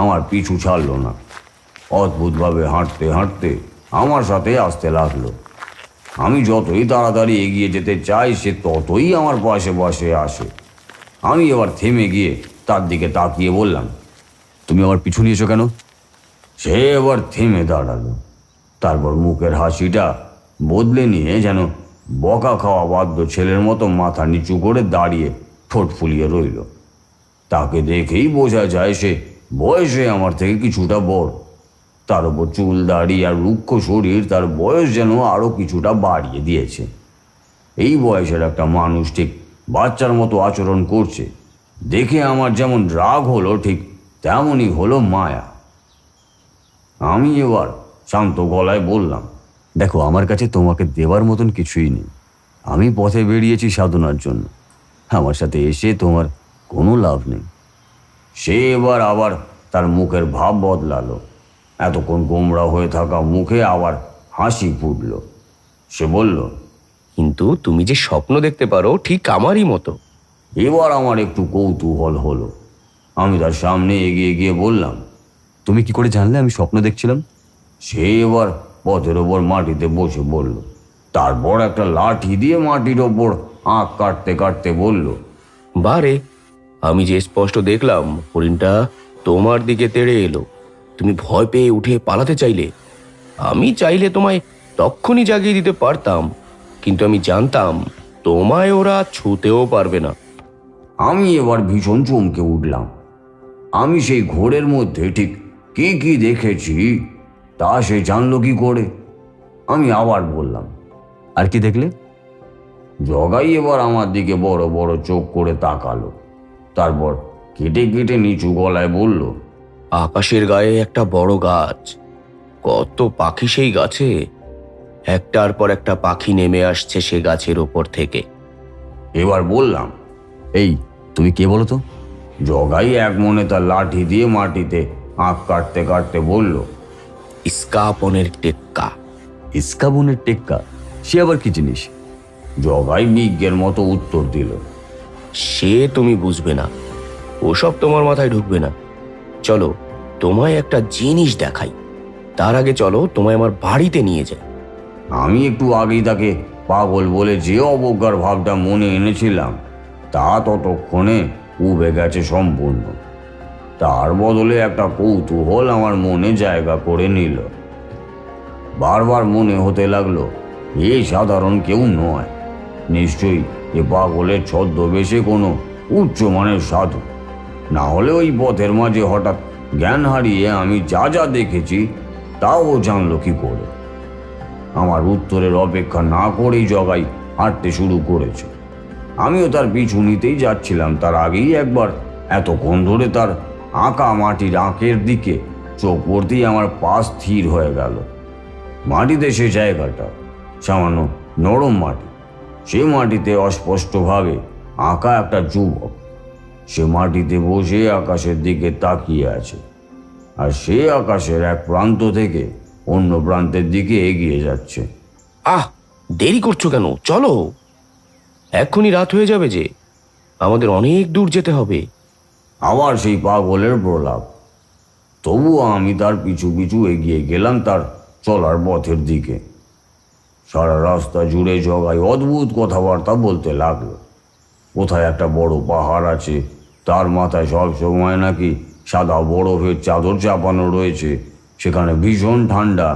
আমার পিছু ছাড়ল না। অদ্ভুতভাবে হাঁটতে হাঁটতে আমার সাথে আসতে লাগলো। আমি যতই তাড়াতাড়ি এগিয়ে যেতে চাই, সে ততই আমার পাশে পাশে আসে। আমি এবার থেমে গিয়ে তার দিকে তাকিয়ে বললাম, তুমি আমার পিছু নিয়েছো কেন? সে এবার থেমে দাঁড়ালো। তারপর মুখের হাসিটা বদলে নিয়ে যেন বকা খাওয়া বাধ্য ছেলের মতো মাথা নিচু করে দাঁড়িয়ে ঠোঁট ফুলিয়ে রইল। তাকে দেখেই বোঝা যায় সে বয়সে আমার থেকে কিছুটা বড়। তার উপর চুল দাড়ি আর রুক্ষ শরীর তার বয়স যেন আরও কিছুটা বাড়িয়ে দিয়েছে। এই বয়সের একটা মানুষ ঠিক বাচ্চার মতো আচরণ করছে দেখে আমার যেমন রাগ হলো, ঠিক তেমনই হলো মায়া। আমি এবার শান্ত গলায় বললাম, দেখো, আমার কাছে তোমাকে দেওয়ার মতন কিছুই নেই। আমি পথে বেরিয়েছি সাধনার জন্য। আমার সাথে এসে তোমার কোনো লাভ নেই। সে এবার আবার তার মুখের ভাব বদলালো। এতক্ষণ গোমড়া হয়ে থাকা মুখে আবার হাসি ফুটল। সে বলল, কিন্তু তুমি যে স্বপ্ন দেখতে পারো ঠিক আমারই মতো। এবার আমার একটু কৌতূহল হলো। আমি তার সামনে এগিয়ে গিয়ে বললাম, তুমি কি করে জানলে আমি স্বপ্ন দেখছিলাম? সে এবার পথের ওপর মাটিতে বসে বলল। তারপর একটা লাঠি দিয়ে মাটির ওপর আঁক কাটতে কাটতে বলল, বারে, আমি যে স্পষ্ট দেখলাম হরিণটা তোমার দিকে তেড়ে এলো। তুমি ভয় পেয়ে উঠে পালাতে চাইলে। আমি চাইলে তোমায় তক্ষুনি জাগিয়ে দিতে পারতাম, কিন্তু আমি জানতাম তোমায় ওরা ছুঁতেও পারবে না। আমি এবার ভীষণ চমকে উঠলাম। আমি সেই ঘোরের মধ্যে ঠিক কি কি দেখেছি তা সে জানলো কি করে? আমি আবার বললাম। আর কি দেখলে? জগাই এবার আমার দিকে বড় বড় চোখ করে তাকালো, তারপর কেটে কেটে নিচু গলায় বলল, আকাশের গায়ে একটা বড় গাছ, কত পাখি সেই গাছে, একটার পর একটা পাখি নেমে আসছে সে গাছের ওপর থেকে। এবার বললাম, এই তুমি কে বলো তো? জগাই এক মনে তার লাঠি দিয়ে মাটিতে আঁক কাটতে কাটতে বলল, ইস্কাপনের টেক্কা। ইস্কাবনের টেক্কা? সে আবার কি জিনিস? জগাই বিজ্ঞের মতো উত্তর দিল, সে তুমি বুঝবে না, ওসব তোমার মাথায় ঢুকবে না। চলো তোমায় একটা জিনিস দেখাই, তার আগে চলো তোমায় আমার বাড়িতে নিয়ে যাই। আমি একটু আগেই তাকে পাগল বলে যে অবজ্ঞার ভাবটা মনে এনেছিলাম তা ততক্ষণে উবে গেছে সম্পূর্ণ। তার বদলে একটা কৌতূহল আমার মনে জায়গা করে নিল। বারবার মনে হতে লাগলো এ সাধারণ কেউ নয়, নিশ্চয়ই এ পাগলের ছদ্মবেশে কোনো উচ্চমানের সাধু। না হলে ওই পথের মাঝে হঠাৎ জ্ঞান হারিয়ে আমি যা যা দেখেছি তাও জানলো কি করে? আমার উত্তরের অপেক্ষা না করেই জগাই হাঁটতে শুরু করেছে। আমিও তার পিছু নিতেই যাচ্ছিলাম। তার আগেই একবার এতক্ষণ ধরে তার আঁকা মাটির আঁকের দিকে চোখ পড়তেই আমার পা স্থির হয়ে গেল। মাটিতে সে জায়গাটা সামান্য নরম মাটি, সে মাটিতে অস্পষ্টভাবে আঁকা একটা যুবক। সে মাটিতে বসে আকাশের দিকে তাকিয়ে আছে, আর সে আকাশের এক প্রান্ত থেকে অন্য প্রান্তের দিকে এগিয়ে যাচ্ছে। আহ, দেরি করছো কেন? চলো, এক্ষুনি রাত হয়ে যাবে যে, আমাদের অনেক দূর যেতে হবে। আবার সেই পাগলের প্রলাপ। তবুও আমি তার পিছু পিছু এগিয়ে গেলাম তার চলার পথের দিকে। সারা রাস্তা জুড়ে জগাই অদ্ভুত কথাবার্তা বলতে লাগলো। কোথায় একটা বড় পাহাড় আছে, তার মাথায় সব সময় নাকি সাদা বরফের চাদর চাপানো রয়েছে, সেখানে ভীষণ ঠান্ডা।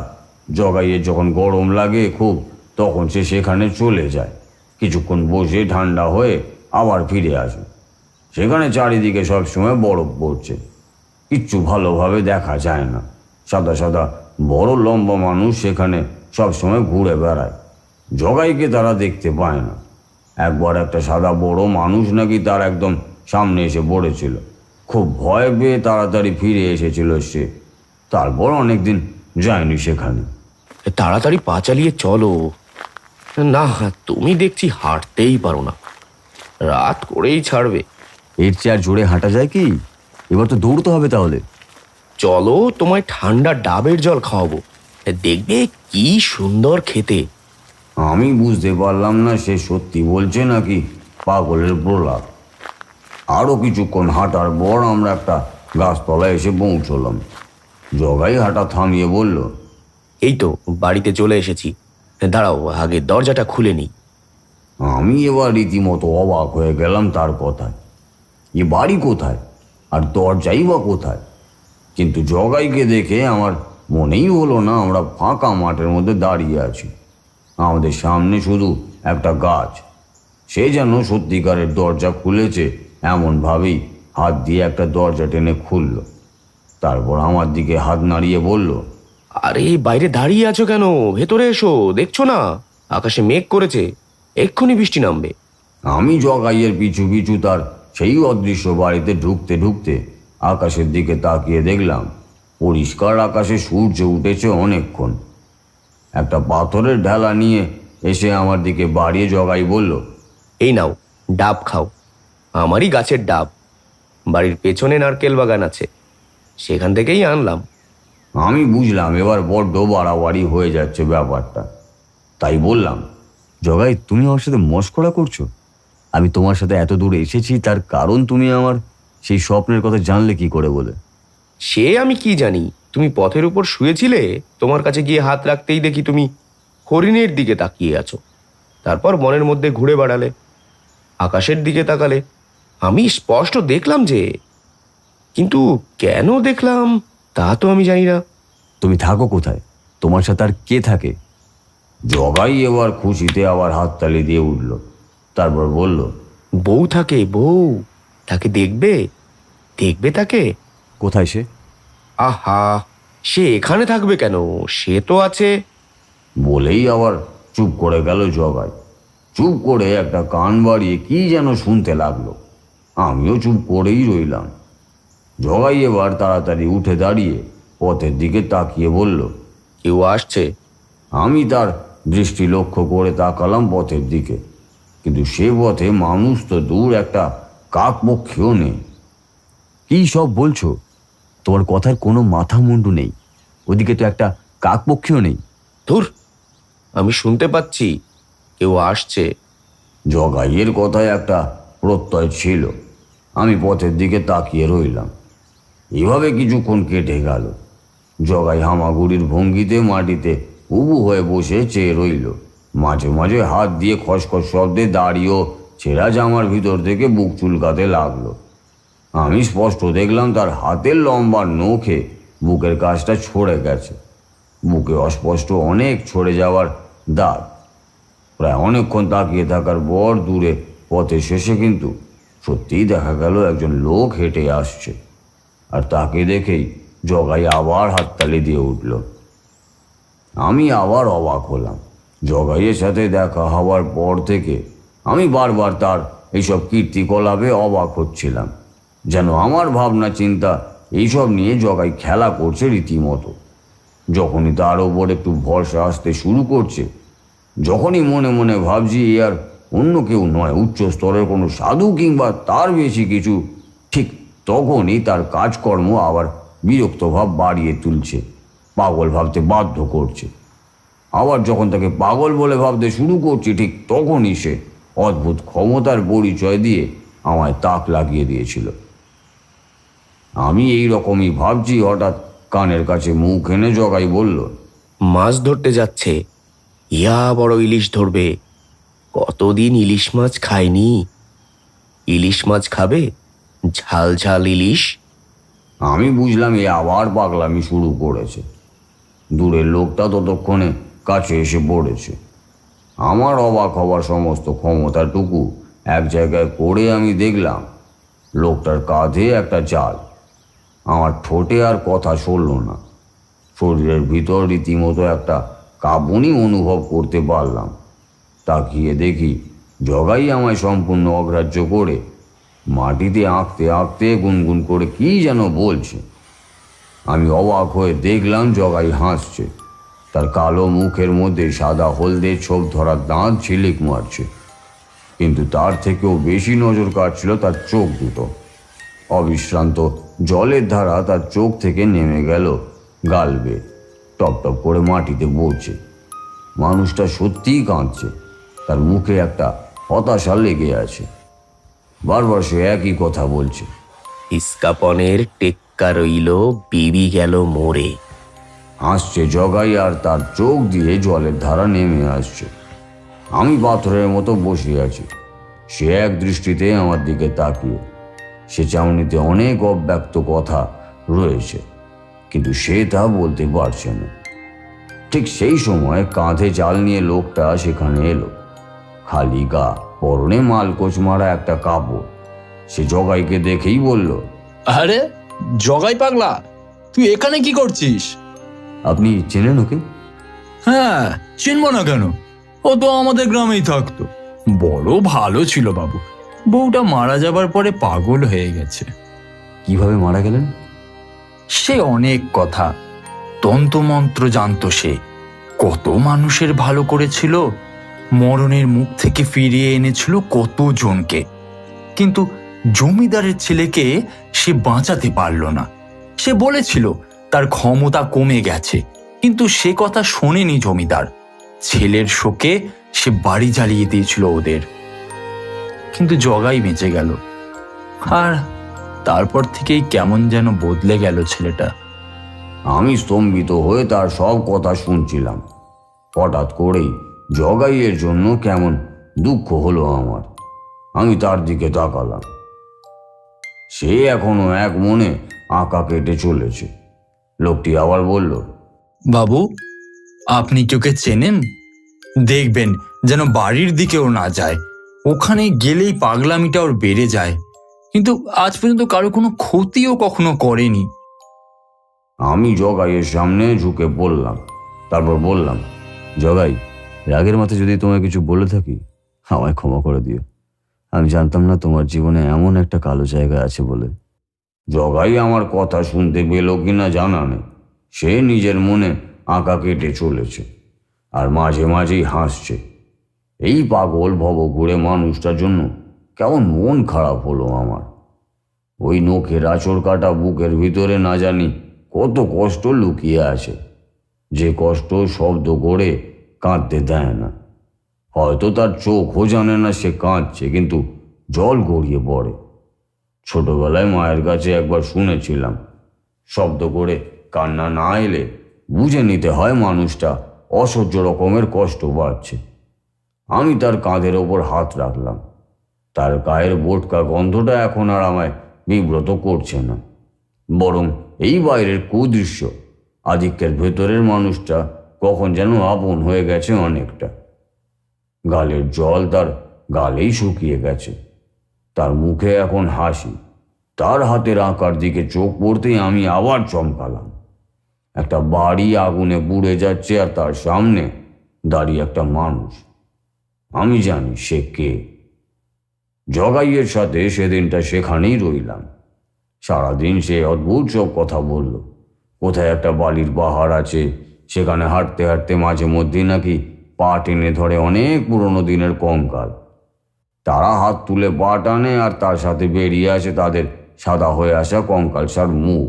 জগাইয়ের যখন গরম লাগে খুব, তখন সে সেখানে চলে যায়, কিছুক্ষণ বসে ঠান্ডা হয়ে আবার ফিরে আসে। সেখানে চারিদিকে সবসময় বরফ পড়ছে, কিচ্ছু ভালোভাবে দেখা যায় না। সাদা সাদা বড় লম্বা মানুষ সেখানে সবসময় ঘুরে বেড়ায়, জগাইকে তারা দেখতে পায় না। একবার একটা সাদা বড় মানুষ নাকি তার একদম সামনে এসে পড়েছিল। খুব ভয় পেয়ে তাড়াতাড়ি ফিরে এসেছিল সে। তারপর অনেকদিন যায়নি সেখানে। তাড়াতাড়ি পা চালিয়ে চলো। না, তুমি দেখছি হাঁটতেই পারো না, রাত করেই ছাড়বে। এর চেয়ে আর জোরে হাঁটা যায় কি? এবার তো দৌড়তে হবে তাহলে। চলো, তোমায় ঠান্ডা ডাবের জল খাওয়াবো, দেখবে কি সুন্দর খেতে। আমি বুঝতে পারলাম না সে সত্যি বলছে নাকি পাগলের প্রলাপ। আরও কিছুক্ষণ হাঁটার পর আমরা একটা গাছতলায় এসে পৌঁছলাম। জগাই হাঁটা থামিয়ে বলল, এই তো বাড়িতে চলে এসেছি, দাঁড়াও আগে দরজাটা খুলে নিই। আমি এবার রীতিমতো অবাক হয়ে গেলাম তার কথায়। এ বাড়ি কোথায় আর দরজাই বা কোথায়? কিন্তু জগাইকে দেখে আমার মনেই হলো না আমরা ফাঁকা মাঠের মধ্যে দাঁড়িয়ে আছি। আমাদের সামনে শুধু একটা গাছ। সে যেন সত্যিকারের দরজা খুলেছে এমনভাবেই হাত দিয়ে একটা দরজা টেনে খুলল। তারপর আমার দিকে হাত নাড়িয়ে বলল, আরে বাইরে দাঁড়িয়ে আছো কেন? ভেতরে এসো, দেখছো না আকাশে মেঘ করেছে, এক্ষুনি বৃষ্টি নামবে। আমি জগাইয়ের পিছু পিছু তার সেই অদৃশ্য বাড়িতে ঢুকতে ঢুকতে আকাশের দিকে তাকিয়ে দেখলাম পরিষ্কার আকাশে সূর্য উঠেছে অনেকক্ষণ। একটা পাথরের ঢালা নিয়ে এসে আমার দিকে বাড়িয়ে জগাই বলল, এই নাও ডাব খাও, আমারই গাছের ডাব, বাড়ির পেছনে নারকেল বাগান আছে, সেখান থেকেই আনলাম। আমি বুঝলাম এবার বড্ড বাড়াবাড়ি হয়ে যাচ্ছে ব্যাপারটা। তাই বললাম, জগাই, তুমি আমার সাথে মশকরা করছো? আমি তোমার সাথে এত দূর এসেছি তার কারণ তুমি আমার সেই স্বপ্নের কথা জানলে কি করে বলে? সে আমি কি জানি, তুমি পথের উপর শুয়েছিলে, তোমার কাছে গিয়ে হাত রাখতেই দেখি তুমি হরিণের দিকে তাকিয়ে আছো, তারপর বনের মধ্যে ঘুরে বেড়ালে, আকাশের দিকে তাকালে, আমি স্পষ্ট দেখলাম যে, কিন্তু কেন দেখলাম তা তো আমি জানি না। তুমি থাকো কোথায়? তোমার সাথে আর কে থাকে? জগাই এবার খুশিতে আবার হাততালি দিয়ে উঠল। তারপর বলল, বউ থাকে, বউ। তাকে দেখবে, দেখবে তাকে। কোথায় সে? আহা, সে এখানে থাকবে কেন? সে তো আছে। বলেই আবার চুপ করে গেল জগাই। চুপ করে একটা কান বাড়িয়ে কি যেন শুনতে লাগলো। আমিও চুপ করেই রইলাম। জগাই এবার তাড়াতাড়ি উঠে দাঁড়িয়ে পথের দিকে তাকিয়ে বলল, কেউ আসছে? আমি তার দৃষ্টি লক্ষ্য করে তাকালাম পথের দিকে, কিন্তু সে পথে মানুষ তো দূর, একটা কাকপক্ষীও নেই। কি সব বলছো? তোমার কথার কোনো মাথা মুন্ডু নেই। ওদিকে তো একটা কাকপক্ষীও নেই। ধুর, আমি শুনতে পাচ্ছি কেউ আসছে। জগাইয়ের কথায় একটা প্রত্যয় ছিল। আমি পথের দিকে তাকিয়ে রইলাম। এভাবে কিছুক্ষণ কেটে গেল। জগাই হামাগুড়ির ভঙ্গিতে মাটিতে উবু হয়ে বসে চেয়ে রইল। মাঝে মাঝে হাত দিয়ে খসখস শব্দে দাঁড়িয়েও ছেঁড়া জামার ভিতর থেকে বুক চুলকাতে লাগলো। আমি স্পষ্ট দেখলাম তার হাতের লম্বা নখে বুকের কাছটা ছড়ে গেছে। বুকে অস্পষ্ট অনেক ছড়ে যাওয়ার দাগ। প্রায় অনেকক্ষণ তাকিয়ে থাকার পর দূরে পথের শেষে কিন্তু সত্যিই দেখা গেল একজন লোক হেঁটে আসছে। আর তাকে দেখেই জগাই আবার হাততালি দিয়ে উঠল। আমি আবার অবাক হলাম। জগাইয়ের সাথে দেখা হওয়ার পর থেকে আমি বারবার তার এইসব কীর্তিকলাপে অবাক হচ্ছিলাম। যেন আমার ভাবনা চিন্তা এইসব নিয়ে জগাই খেলা করছে রীতিমতো। যখনই তার ওপর একটু ভরসা আসতে শুরু করছে, যখনই মনে মনে ভাবছি এ আর অন্য কেউ নয়, উচ্চ স্তরের কোনো সাধু কিংবা তার বেশি কিছু, ঠিক তখনই তার কাজকর্ম আবার বিরক্ত ভাব বাড়িয়ে তুলছে, পাগল ভাবতে বাধ্য করছে। আবার যখন তাকে পাগল বলে ভাবতে শুরু করছি, ঠিক তখনই সে অদ্ভুত ক্ষমতার পরিচয় দিয়ে আমায় তাক লাগিয়ে দিয়েছিল। আমি এই রকমই ভাবছি, হঠাৎ কানের কাছে মুখ এনে জগাই বলল, মাছ ধরতে যাচ্ছে। ইয়া বড় ইলিশ ধরবে। কতদিন ইলিশ মাছ খায়নি। ইলিশ মাছ খাবে, ঝাল ঝাল ইলিশ। আমি বুঝলাম এ আবার পাগলামি শুরু করেছে। দূরের লোকটা ততক্ষণে কাছে এসে পড়েছে। আমার অবাক হওয়ার সমস্ত ক্ষমতাটুকু এক জায়গায় করে আমি দেখলাম লোকটার কাঁধে একটা জাল। আমার ঠোঁটে আর কথা সরল না। শরীরের ভিতর রীতিমতো একটা কাঁপুনি অনুভব করতে পারলাম। তাকিয়ে দেখি জগাই আমায় সম্পূর্ণ অগ্রাহ্য করে মাটিতে আঁকতে আঁকতে গুনগুন করে কি যেন বলছে। আমি অবাক হয়ে দেখলাম জগাই হাসছে। তার কালো মুখের মধ্যে সাদা হলদে ছোপ ধরা দাঁত ঝিলিক মারছে। কিন্তু তার থেকেও বেশি নজর কাটছিল তার চোখ দুটো। অবিশ্রান্ত জলের ধারা তার চোখ থেকে নেমে গেল গাল বেয়ে, টপ টপ করে মাটিতে পড়ছে। মানুষটা সত্যিই কাঁদছে। তার মুখে একটা হতাশা লেগে আছে। বারবার সে একই কথা বলছে, ইস্কাপনের টেক্কা রইল, বিবি গেল মোরে। হাসছে জগাই, আর তার চোখ দিয়ে জলের ধারা নেমে আসছে। আমি পাথরের মতো বসে আছি। সে এক দৃষ্টিতে আমার দিকে তাকিয়ে। সে চাউনিতে অনেক অব্যক্ত কথা রয়েছে, কিন্তু সে তা বলতে পারছে না। ঠিক সেই সময় কাঁধে জাল নিয়ে লোকটা সেখানে এলো। খালি গা, পরনে মালকোচ মারা একটা কাপড়। সে জগাইকে দেখেই বলল, আরে জগাই পাগলা, তুই এখানে কি করছিস? আপনি চেনেন ওকে? হ্যাঁ, চিনবো না কেন? ও তো আমাদের গ্রামেই থাকতো। বড় ভালো ছিল বাবু। বউটা মারা যাবার পরে পাগল হয়ে গেছে। কিভাবে মারা গেলেন? সে অনেক কথা, তন্ত্রমন্ত্র জানতো সে। কত মানুষের ভালো করেছিল, মরণের মুখ থেকে ফিরিয়ে এনেছিল কত জনকে। কিন্তু জমিদারের ছেলেকে সে বাঁচাতে পারল না। সে বলেছিল তার ক্ষমতা কমে গেছে, কিন্তু সে কথা শোনেনি জমিদার। ছেলের শোকে সে বাড়ি জ্বালিয়ে দিয়েছিল ওদের। কিন্তু জগাই বেঁচে গেল, আর তারপর থেকেই কেমন যেন বদলে গেল ছেলেটা। আমি স্তম্ভিত হয়ে তার সব কথা শুনছিলাম। হঠাৎ করেই জগাইয়ের জন্য কেমন দুঃখ হলো আমার। আমি তার দিকে তাকালাম। সে এখনো এক মনে আঁকা কেটে চলেছে। লোকটি আবার বলল, বাবু, আপনি কি ওকে চেনেন? দেখবেন যেন বাড়ির দিকেও না যায়। ওখানে গেলেই পাগলামিটা ওর বেড়ে যায়। কিন্তু আজ পর্যন্ত কারো কোনো ক্ষতিও কখনো করেনি। আমি জগাইয়ের সামনে ঝুঁকে পড়লাম, তারপর বললাম, জগাই, রাগের মাথায় যদি তোমায় কিছু বলে থাকি আমায় ক্ষমা করে দিও। আমি জানতাম না তোমার জীবনে এমন একটা কালো জায়গা আছে বলে। জগাই আমার কথা শুনতে পেল কিনা জানা নেই। সে নিজের মনে আঁকা কেটে চলেছে আর মাঝে মাঝেই হাসছে। এই পাগল ভবঘুরে মানুষটার জন্য কেমন মন খারাপ হলো আমার। ওই নখের আঁচড় কাটা বুকের ভিতরে না জানি কত কষ্ট লুকিয়ে আছে, যে কষ্ট শব্দ করে কাঁদতে দেয় না। হয়তো তার চোখও জানে না সে কাঁদছে, কিন্তু জল গড়িয়ে পড়ে। ছোটবেলায় মায়ের কাছে একবার শুনেছিলাম, শব্দ করে কান্না না এলে বুঝে নিতে হয় মানুষটা অসহ্য রকমের কষ্ট পাচ্ছে। আমি তার কাঁধের ওপর হাত রাখলাম। তার গায়ের বোটকা গন্ধটা এখন আর আমায় বিব্রত করছে না, বরং এই বাইরের কুদৃশ্য আধিক্যের ভেতরের মানুষটা কখন যেন আপন হয়ে গেছে অনেকটা। গালের জল তার গালেই শুকিয়ে গেছে, তার মুখে এখন হাসি। তার হাতের আঁকার দিকে চোখ পড়তেই আমি আবার চমকালাম। একটা বাড়ি আগুনে পুড়ে যাচ্ছে আর তার সামনে দাঁড়িয়ে একটা মানুষ। আমি জানি সে কে। জগাইয়ের সাথে সেদিনটা সেখানেই রইলাম। সারাদিন সে অদ্ভুত সব কথা বলল। কোথায় একটা বালির পাহাড় আছে, সেখানে হাঁটতে হাঁটতে মাঝে মধ্যেই নাকি পা টেনে ধরে অনেক পুরনো দিনের কঙ্কাল। তারা হাত তুলে পা টানে আর তার সাথে বেরিয়ে আসে তাদের সাদা হয়ে আসা কঙ্কালসার মুখ।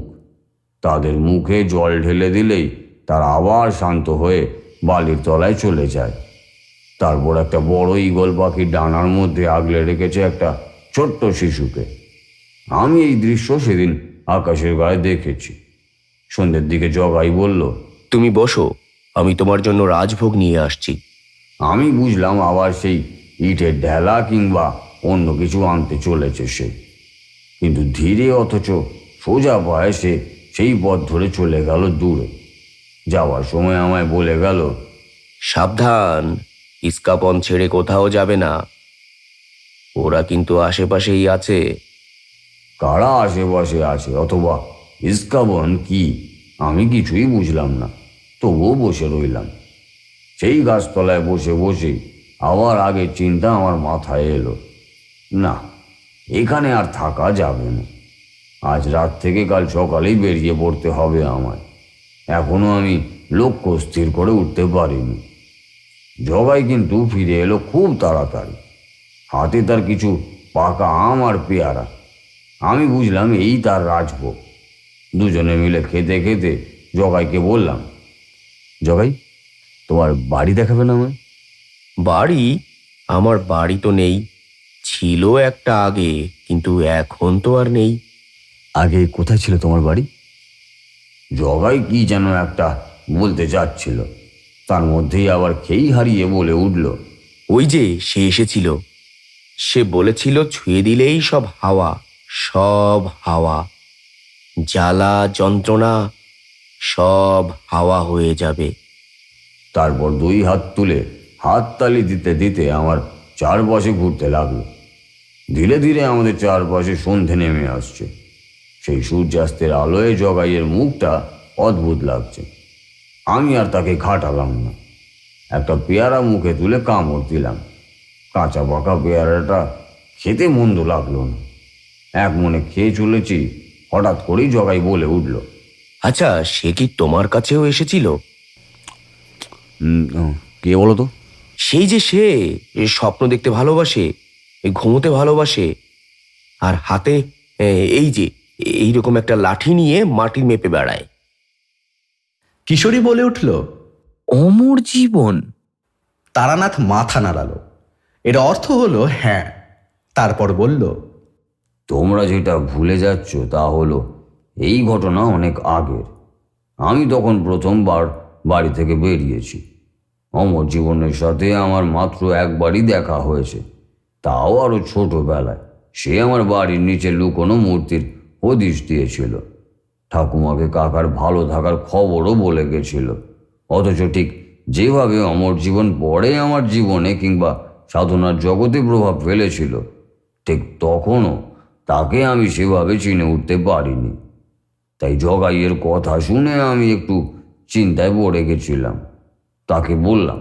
তাদের মুখে জল ঢেলে দিলেই তারা আবার শান্ত হয়ে বালির তলায় চলে যায়। তারপর একটা বড় ঈগল পাখি ডানার মধ্যে আগলে রেখেছে একটা ছোট্ট শিশুকে। আমি এই দৃশ্য সেদিন আকাশের গায়ে দেখেছি। সন্ধ্যের দিকে জগাই বলল, তুমি বসো, আমি তোমার জন্য রাজভোগ নিয়ে আসছি। আমি বুঝলাম আবার সেই ইটের ঢেলা কিংবা অন্য কিছু আনতে চলেছে সে। কিন্তু ধীরে অথচ সোজা পায়ে সে সেই পথ ধরে চলে গেল দূরে। যাওয়ার সময় আমায় বলে গেল, সাবধান, ইস্কাপন ছেড়ে কোথাও যাবে না, ওরা কিন্তু আশেপাশেই আছে। কারা আশেপাশে আছে অথবা ইস্কাবন কি আমি কিছুই বুঝলাম না, তবুও বসে রইলাম। সেই গাছতলায় বসে বসে আবার আগের চিন্তা আমার মাথায় এলো। না, এখানে আর থাকা যাবে না। আজ রাত থেকে কাল সকালেই বেরিয়ে পড়তে হবে আমায়। এখনো আমি লক্ষ্য স্থির করে উঠতে পারিনি। জগাই কিন্তু ফিরে এলো খুব তাড়াতাড়ি। হাতে তার কিছু পাকা আম আর পেয়ারা। আমি বুঝলাম এই তার রাজভোগ। দুজনে মিলে খেতে খেতে জগাইকে বললাম, জগাই, তোমার বাড়ি দেখাবে না আমায়? বাড়ি? আমার বাড়ি তো নেই। ছিল একটা আগে, কিন্তু এখন তো আর নেই। আগে কোথায় ছিল তোমার বাড়ি? জগাই কি যেন একটা বলতে যাচ্ছিল, তার মধ্যেই আবার খেই হারিয়ে বলে উঠল, ওই যে সে এসেছিল, সে বলেছিল ছুঁয়ে দিলেই সব হাওয়া, সব হাওয়া, জ্বালা যন্ত্রণা সব হাওয়া হয়ে যাবে। তারপর দুই হাত তুলে হাততালি দিতে দিতে আমার চারপাশে ঘুরতে লাগলো। ধীরে ধীরে আমাদের চারপাশে সন্ধে নেমে আসছে। সেই সূর্যাস্তের আলোয় জগাইয়ের মুখটা অদ্ভুত লাগছে। আমি আর তাকে খাটালাম না। একটা পেয়ারা মুখে তুলে কামড় দিলাম। কাঁচা পাকা পেয়ারাটা খেতে মন্দ লাগলো না। এক মনে খেয়ে চলেছি, হঠাৎ করেই জগাই বলে উঠল, আচ্ছা, সে কি তোমার কাছেও এসেছিল? কে বলো তো? সেই যে সে স্বপ্ন দেখতে ভালোবাসে, ঘুমোতে ভালোবাসে, আর হাতে এই যে এইরকম একটা লাঠি নিয়ে মাটি মেপে বেড়ায়। কিশোরী বলে উঠল। অমর জীবন? তারানাথ মাথা নাড়ালো। এর অর্থ হলো হ্যাঁ। তারপর বলল, তোমরা যেটা ভুলে যাচ্ছ তা হলো এই ঘটনা অনেক আগের। আমি তখন প্রথমবার বাড়ি থেকে বেরিয়েছি। অমর জীবনের সাথে আমার মাত্র একবারই দেখা হয়েছে, তাও আরো ছোটবেলায়। সে আমার বাড়ির নিচে লুকোনো মূর্তির হদিশ দিয়েছিল। ঠাকুমাকে কাকার ভালো থাকার খবরও বলে গেছিল। অথচ ঠিক যেভাবে অমর জীবন পরে আমার জীবনে কিংবা সাধনার জগতে প্রভাব ফেলেছিল, ঠিক তখনও তাকে আমি সেভাবে চিনে উঠতে পারিনি। তাই জগাইয়ের কথা শুনে আমি একটু চিন্তায় পড়ে গেছিলাম। তাকে বললাম,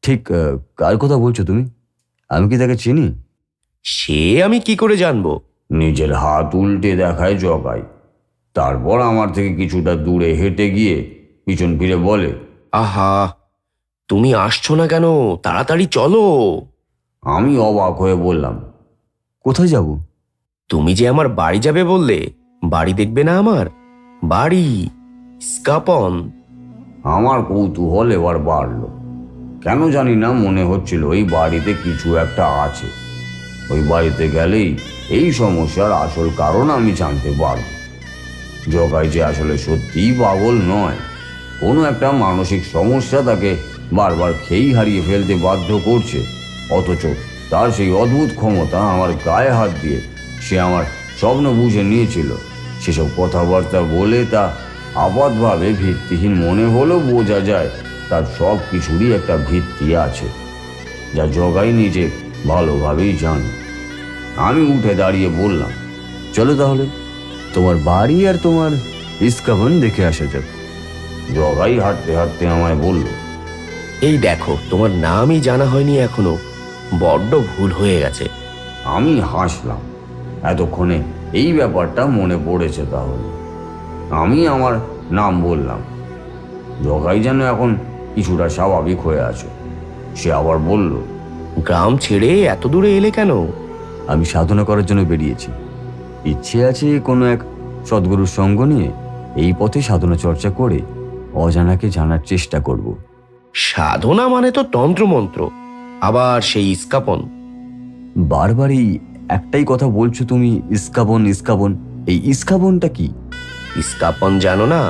ঠিক কার কথা বলছো তুমি? আমি কি তাকে চিনি? সে আমি কি করে জানবো? নিজের হাত উল্টে দেখায় জগাই। তারপর আমার থেকে কিছুটা দূরে হেঁটে গিয়ে পিছন ফিরে বলে, আহা, তুমি আসছো না কেন? তাড়াতাড়ি চলো। আমি অবাক হয়ে বললাম, কোথায় যাব? তুমি যে আমার বাড়ি যাবে বললে, বাড়ি দেখবে না আমার? বাড়ি ইস্কাপন। আমার কৌতূহল এবার বাড়ল। কেন জানি না মনে হচ্ছিল এই বাড়িতে কিছু একটা আছে। ওই বাড়িতে গেলেই এই সমস্যার আসল কারণ আমি জানতে পারব। জগাই যে আসলে সত্যিই পাগল নয়, কোনো একটা মানসিক সমস্যা তাকে বারবার খেই হারিয়ে ফেলতে বাধ্য করছে, অথচ তার সেই অদ্ভুত ক্ষমতা আমার গায়ে হাত দিয়ে সে আমার স্বপ্ন বুঝে নিয়েছিল। সেসব কথাবার্তা বলে তা আপাতভাবে ভিত্তিহীন মনে হলেও বোঝা যায় তার সব কিছুরই একটা ভিত্তি আছে, যা জগাই নিজে ভালোভাবেই জানে। আমি উঠে দাঁড়িয়ে বললাম, চলো তাহলে তোমার বাড়ি আর তোমার ইস্কাবন দেখে আসা যাক। জগাই হাঁটতে হাঁটতে আমায় বলল, এই দেখো, তোমার নামই জানা হয়নি এখনো, বড্ড ভুল হয়ে গেছে। আমি হাসলাম। এতক্ষণে এই ব্যাপারটা মনে পড়েছে। তাহলে আমি আমার নাম বললাম। জগাই যেন এখন কিছুটা স্বাভাবিক হয়ে আছে। সে আবার বলল, গ্রাম ছেড়ে এত দূরে এলে কেন? আমি সাধনা করার জন্য বেরিয়েছি। ইচ্ছে আছে কোনো এক সদ্গুরুর সঙ্গ নিয়ে এই পথে সাধনা চর্চা করে অজানাকে জানার চেষ্টা করব। সাধনা মানে তো তন্ত্রমন্ত্র, আবার সেই ইস্কাপন। বারবার এই একটাই কথা বলছো তুমি, ইস্কাবন ইস্কাবন। এই ইস্কাবনটা কি? ইস্কাপন জানো না?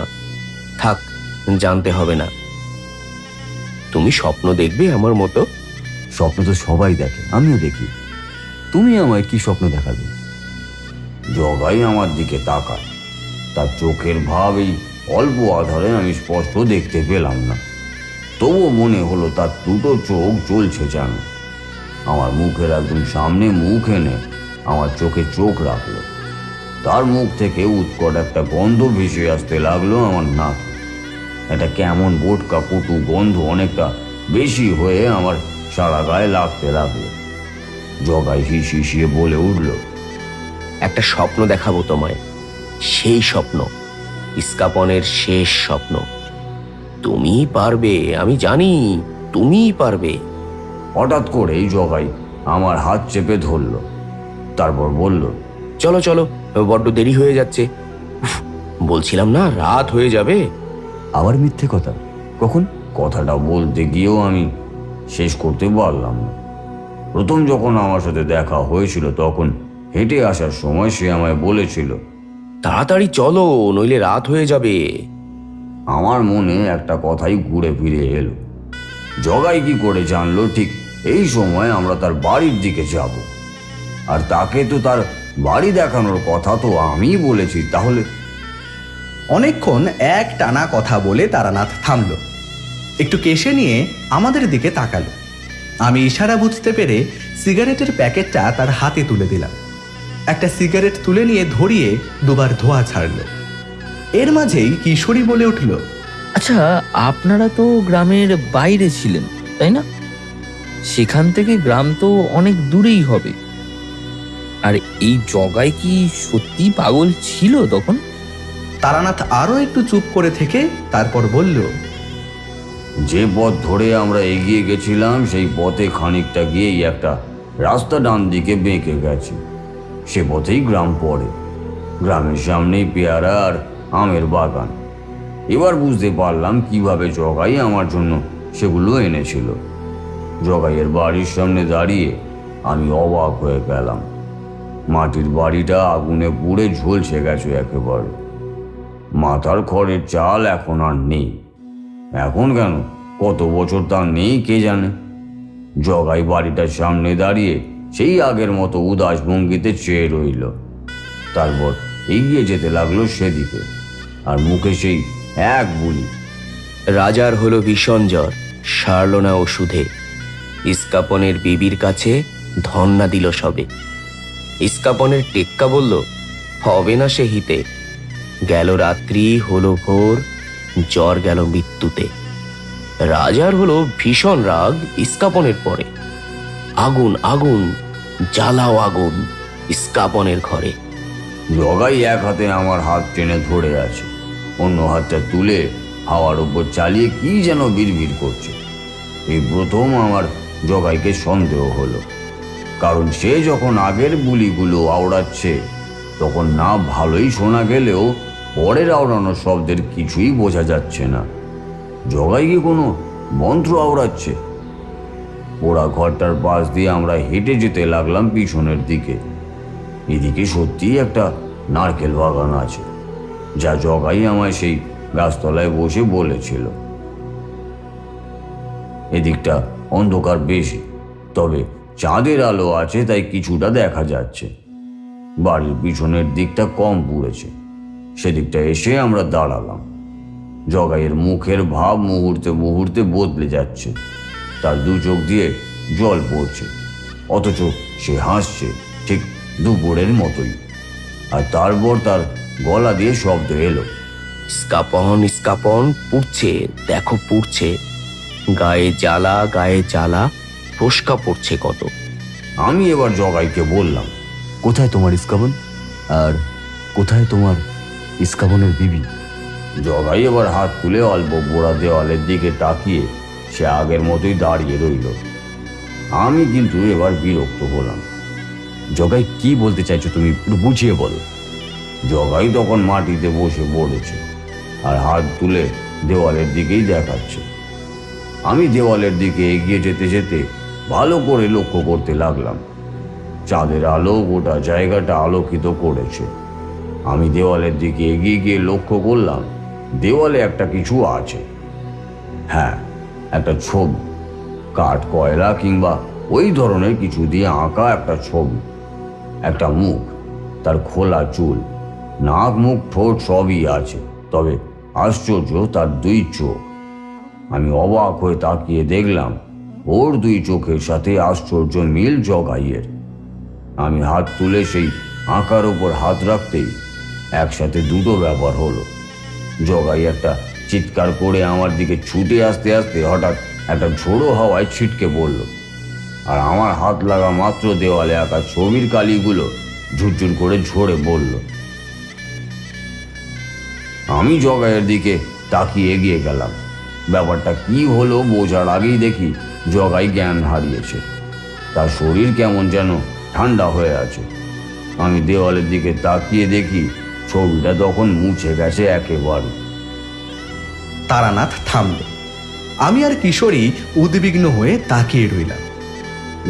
থাক, জানতে হবে না। তুমি স্বপ্ন দেখবে আমার মতো? স্বপ্ন তো সবাই দেখে, আমিও দেখি। তুমি আমায় কি স্বপ্ন দেখাবে? জগাই আমার দিকে তাকায়। তার চোখের ভাব এই অল্প আধারে আমি স্পষ্ট দেখতে পেলাম না, তবুও মনে হলো তার দুটো চোখ জ্বলছে যেন। আমার মুখের একদম সামনে মুখ এনে আমার চোখে চোখ রাখলো। তার মুখ থেকে উৎকট একটা গন্ধ ভেসে আসতে লাগলো আমার নাকে। একটা কেমন বোটকা কটু গন্ধ অনেকটা বেশি হয়ে আমার সারা গায়ে লাগতে লাগলো। জগাই হিসিয়ে বলে উঠল, একটা স্বপ্ন দেখাবো তোমায়, সেই স্বপ্ন, ইস্কাপনের শেষ স্বপ্ন। তুমি পারবে, আমি জানি তুমিই পারবে। হঠাৎ করেই জগাই আমার হাত চেপে ধরল। তারপর বলল, চলো চলো, বড্ড দেরি হয়ে যাচ্ছে। উফ, বলছিলাম না রাত হয়ে যাবে। আবার মিথ্যে কথা? কখন? কথাটা বলতে গিয়েও আমি শেষ করতে পারলাম না। প্রথম যখন আমার সাথে দেখা হয়েছিল তখন হেঁটে আসার সময় সে আমায় বলেছিল, তাড়াতাড়ি চলো, নইলে রাত হয়ে যাবে। আমার মনে একটা কথাই ঘুরে ফিরে এলো। জগাই কি করে জানলো ঠিক এই সময় আমরা তার বাড়ির দিকে যাব? আর তাকে তো তার বাড়ি দেখানোর কথা তো আমিই বলেছি। তাহলে অনেকক্ষণ এক টানা কথা বলে তারানাথ থামল, একটু কেশে নিয়ে আমাদের দিকে তাকালো। আমি ইশারা বুঝতে পেরে সিগারেটের প্যাকেটটা তার হাতে তুলে দিলাম। একটা সিগারেট তুলে নিয়ে ধরিয়ে দুবার ধোঁয়া ছাড়ল। এর মাঝেই কিশোরী বলে উঠল, আচ্ছা, আপনারা তো গ্রামের বাইরে ছিলেন, তাই না? সেখান থেকে গ্রাম তো অনেক দূরেই হবে। আর এই জগাই কি সত্যি পাগল ছিল তখন? তারানাথ আরো একটু চুপ করে থেকে তারপর বলল, যে পথ ধরে আমরা এগিয়ে গেছিলাম সেই পথে খানিকটা গিয়েই একটা রাস্তা ডান দিকে বেঁকে গেছে। সে পথেই গ্রাম পড়ে। গ্রামের সামনেই পেয়ারা আর আমের বাগান। এবার বুঝতে পারলাম কিভাবে জগাই আমার জন্য সেগুলো এনেছিল। জগাইয়ের বাড়ির সামনে দাঁড়িয়ে আমি অবাক হয়ে গেলাম। মাটির বাড়িটা আগুনে পুড়ে ঝলসে গেছে একেবারে। মাথার খড়ের চাল এখন আর নেই। এখন কেন, কত বছর তার নেই কে জানে। জগাই বাড়িটার সামনে দাঁড়িয়ে সেই আগের মতো উদাস ভঙ্গিতে চেয়ে রইল। তারপর এগিয়ে যেতে লাগলো সেদিকে, আর মুখে সেই এক বুলি। রাজার হলো ভীষণ জ্বর, সারল না ওষুধে। ইস্কাপনের বিবির কাছে ধন্না দিল সবে। ইস্কাপনের টেক্কা বলল, হবে না সে হিতে। গেল রাত্রি, হলো ভোর, জ্বর গেল মৃত্যুতে। রাজার হলো ভীষণ রাগ ইস্কাপনের পরে। আগুন আগুন, জ্বালাও আগুন ইস্কাপনের ঘরে। জগাই এক হাতে আমার হাত টেনে ধরে আছে, অন্য হাতটা তুলে হাওয়ার উপর চালিয়ে কি যেন বিড়বিড় করছে। এই প্রথম আমার জগাইকে সন্দেহ হলো, কারণ সে যখন আগের বুলিগুলো আওড়াচ্ছে তখন না ভালোই শোনা গেলেও পরের আওড়ানো শব্দের কিছুই বোঝা যাচ্ছে না। জগাই কি কোনো মন্ত্র আওড়াচ্ছে? পোড়া ঘরটার পাশ দিয়ে আমরা হেঁটে যেতে লাগলাম পিছনের দিকে। এদিকে সত্যিই একটা নারকেল বাগান আছে, যা জগাই আমায় সেই গাছতলায় বসে বলেছিল। এদিকটা অন্ধকার বেশি, তবে চাঁদের আলো আছে তাই কিছুটা দেখা যাচ্ছে। বাড়ির পিছনের দিকটা কম পুড়েছে। সেদিকটা এসে আমরা দাঁড়ালাম। জগাইয়ের মুখের ভাব মুহূর্তে মুহূর্তে বদলে যাচ্ছে। তার দু চোখ দিয়ে জল পড়ছে, অথচ সে হাসছে ঠিক দুপুরের মতোই। আর তারপর তার গলা দিয়ে শব্দ এলো, ইস্কাপন ইস্কাপন, পুড়ছে, দেখো পুড়ছে, গায়ে জ্বালা গায়ে জ্বালা, ফোসকা পড়ছে কত। আমি এবার জগাইকে বললাম, কোথায় তোমার ইস্কাবন? আর কোথায় তোমার ইস্কাবনের বিবি? জগাই এবার হাত তুলে অল্প পোড়া দেওয়ালের দিকে তাকিয়ে সে আগের মতোই দাঁড়িয়ে রইল। আমি কিন্তু এবার বিরক্ত হলাম। জগাই, কি বলতে চাইছো তুমি? একটু বুঝিয়ে বলো। জগাই তখন মাটিতে বসে পড়েছে আর হাত তুলে দেওয়ালের দিকেই দেখাচ্ছে। আমি দেওয়ালের দিকে এগিয়ে যেতে যেতে ভালো করে লক্ষ্য করতে লাগলাম। চাঁদের আলো গোটা জায়গাটা আলোকিত করেছে। আমি দেওয়ালের দিকে এগিয়ে গিয়ে লক্ষ্য করলাম দেওয়ালে একটা কিছু আছে। হ্যাঁ, একটা ছবি, কাঠ কয়লা কিংবা ওই ধরনের কিছু দিয়ে আঁকা একটা ছবি। একটা মুখ, তার খোলা চুল, নাক মুখ ঠোঁট সবই আছে, তবে আশ্চর্য তার দুই চোখ। আমি অবাক হয়ে তাকিয়ে দেখলাম ওর দুই চোখের সাথে আশ্চর্য মিল জগাইয়ের। আমি হাত তুলে সেই আঁকার ওপর হাত রাখতেই একসাথে দুটো ব্যাপার হলো। জগাই একটা চিৎকার করে আমার দিকে ছুটে আসতে আসতে হঠাৎ একটা ঝোড়ো হাওয়ায় ছিটকে পড়ল, আর আমার হাত লাগা মাত্র দেওয়ালে আঁকা ছবির কালিগুলো ঝুরঝুর করে ঝরে পড়ল। আমি জগাইয়ের দিকে তাকিয়ে এগিয়ে গেলাম। ব্যাপারটা কি হলো বোঝার আগেই দেখি জগাই জ্ঞান হারিয়েছে। তার শরীর কেমন যেন ঠান্ডা হয়ে আছে। আমি দেওয়ালের দিকে তাকিয়ে দেখি ছবিটা তখন মুছে গেছে একেবারে। তারানাথ থামল। আমি আর কিশোরী উদ্বিগ্ন হয়ে তাকিয়ে রইলাম।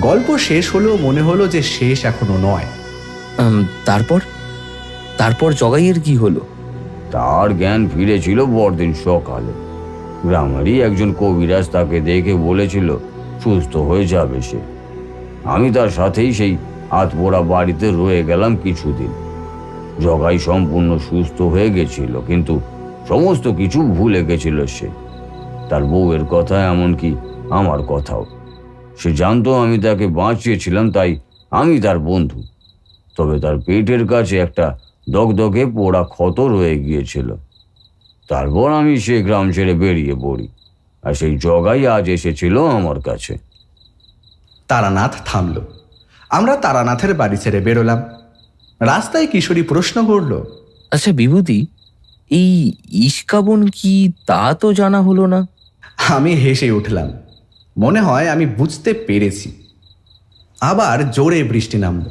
গল্প শেষ হলেও মনে হলো যে শেষ এখনো নয়। তারপর তারপর জগাইয়ের কি হলো? তার জ্ঞান ফিরেছিল পরদিন সকালে। গ্রামেরই একজন কবিরাজ তাকে দেখে বলেছিল সুস্থ হয়ে যাবে সে। আমি তার সাথেই সেই আতপোড়া বাড়িতে রয়ে গেলাম কিছুদিন। জগাই সম্পূর্ণ সুস্থ হয়ে গেছিল, কিন্তু সমস্ত কিছু ভুলে গেছিল সে। তার বউয়ের কথা, এমনকি আমার কথাও। সে জানতো আমি তাকে বাঁচিয়েছিলাম, তাই আমি তার বন্ধু। তবে তার পেটের কাছে একটা দগদগে পোড়া ক্ষত রয়ে গিয়েছিল। তারপর আমি সে গ্রাম ছেড়ে বেরিয়ে পড়ি, আর সেই জগাই আজ এসেছিল আমার কাছে। তারানাথ থামল। আমরা তারানাথের বাড়ি ছেড়ে বেরোলাম। রাস্তায় কিশোরী প্রশ্ন করল, আচ্ছা বিভূতি, এই ইস্কাবন কি তা তো জানা হলো না। আমি হেসে উঠলাম। মনে হয় আমি বুঝতে পেরেছি। আবার জোরে বৃষ্টি নামল।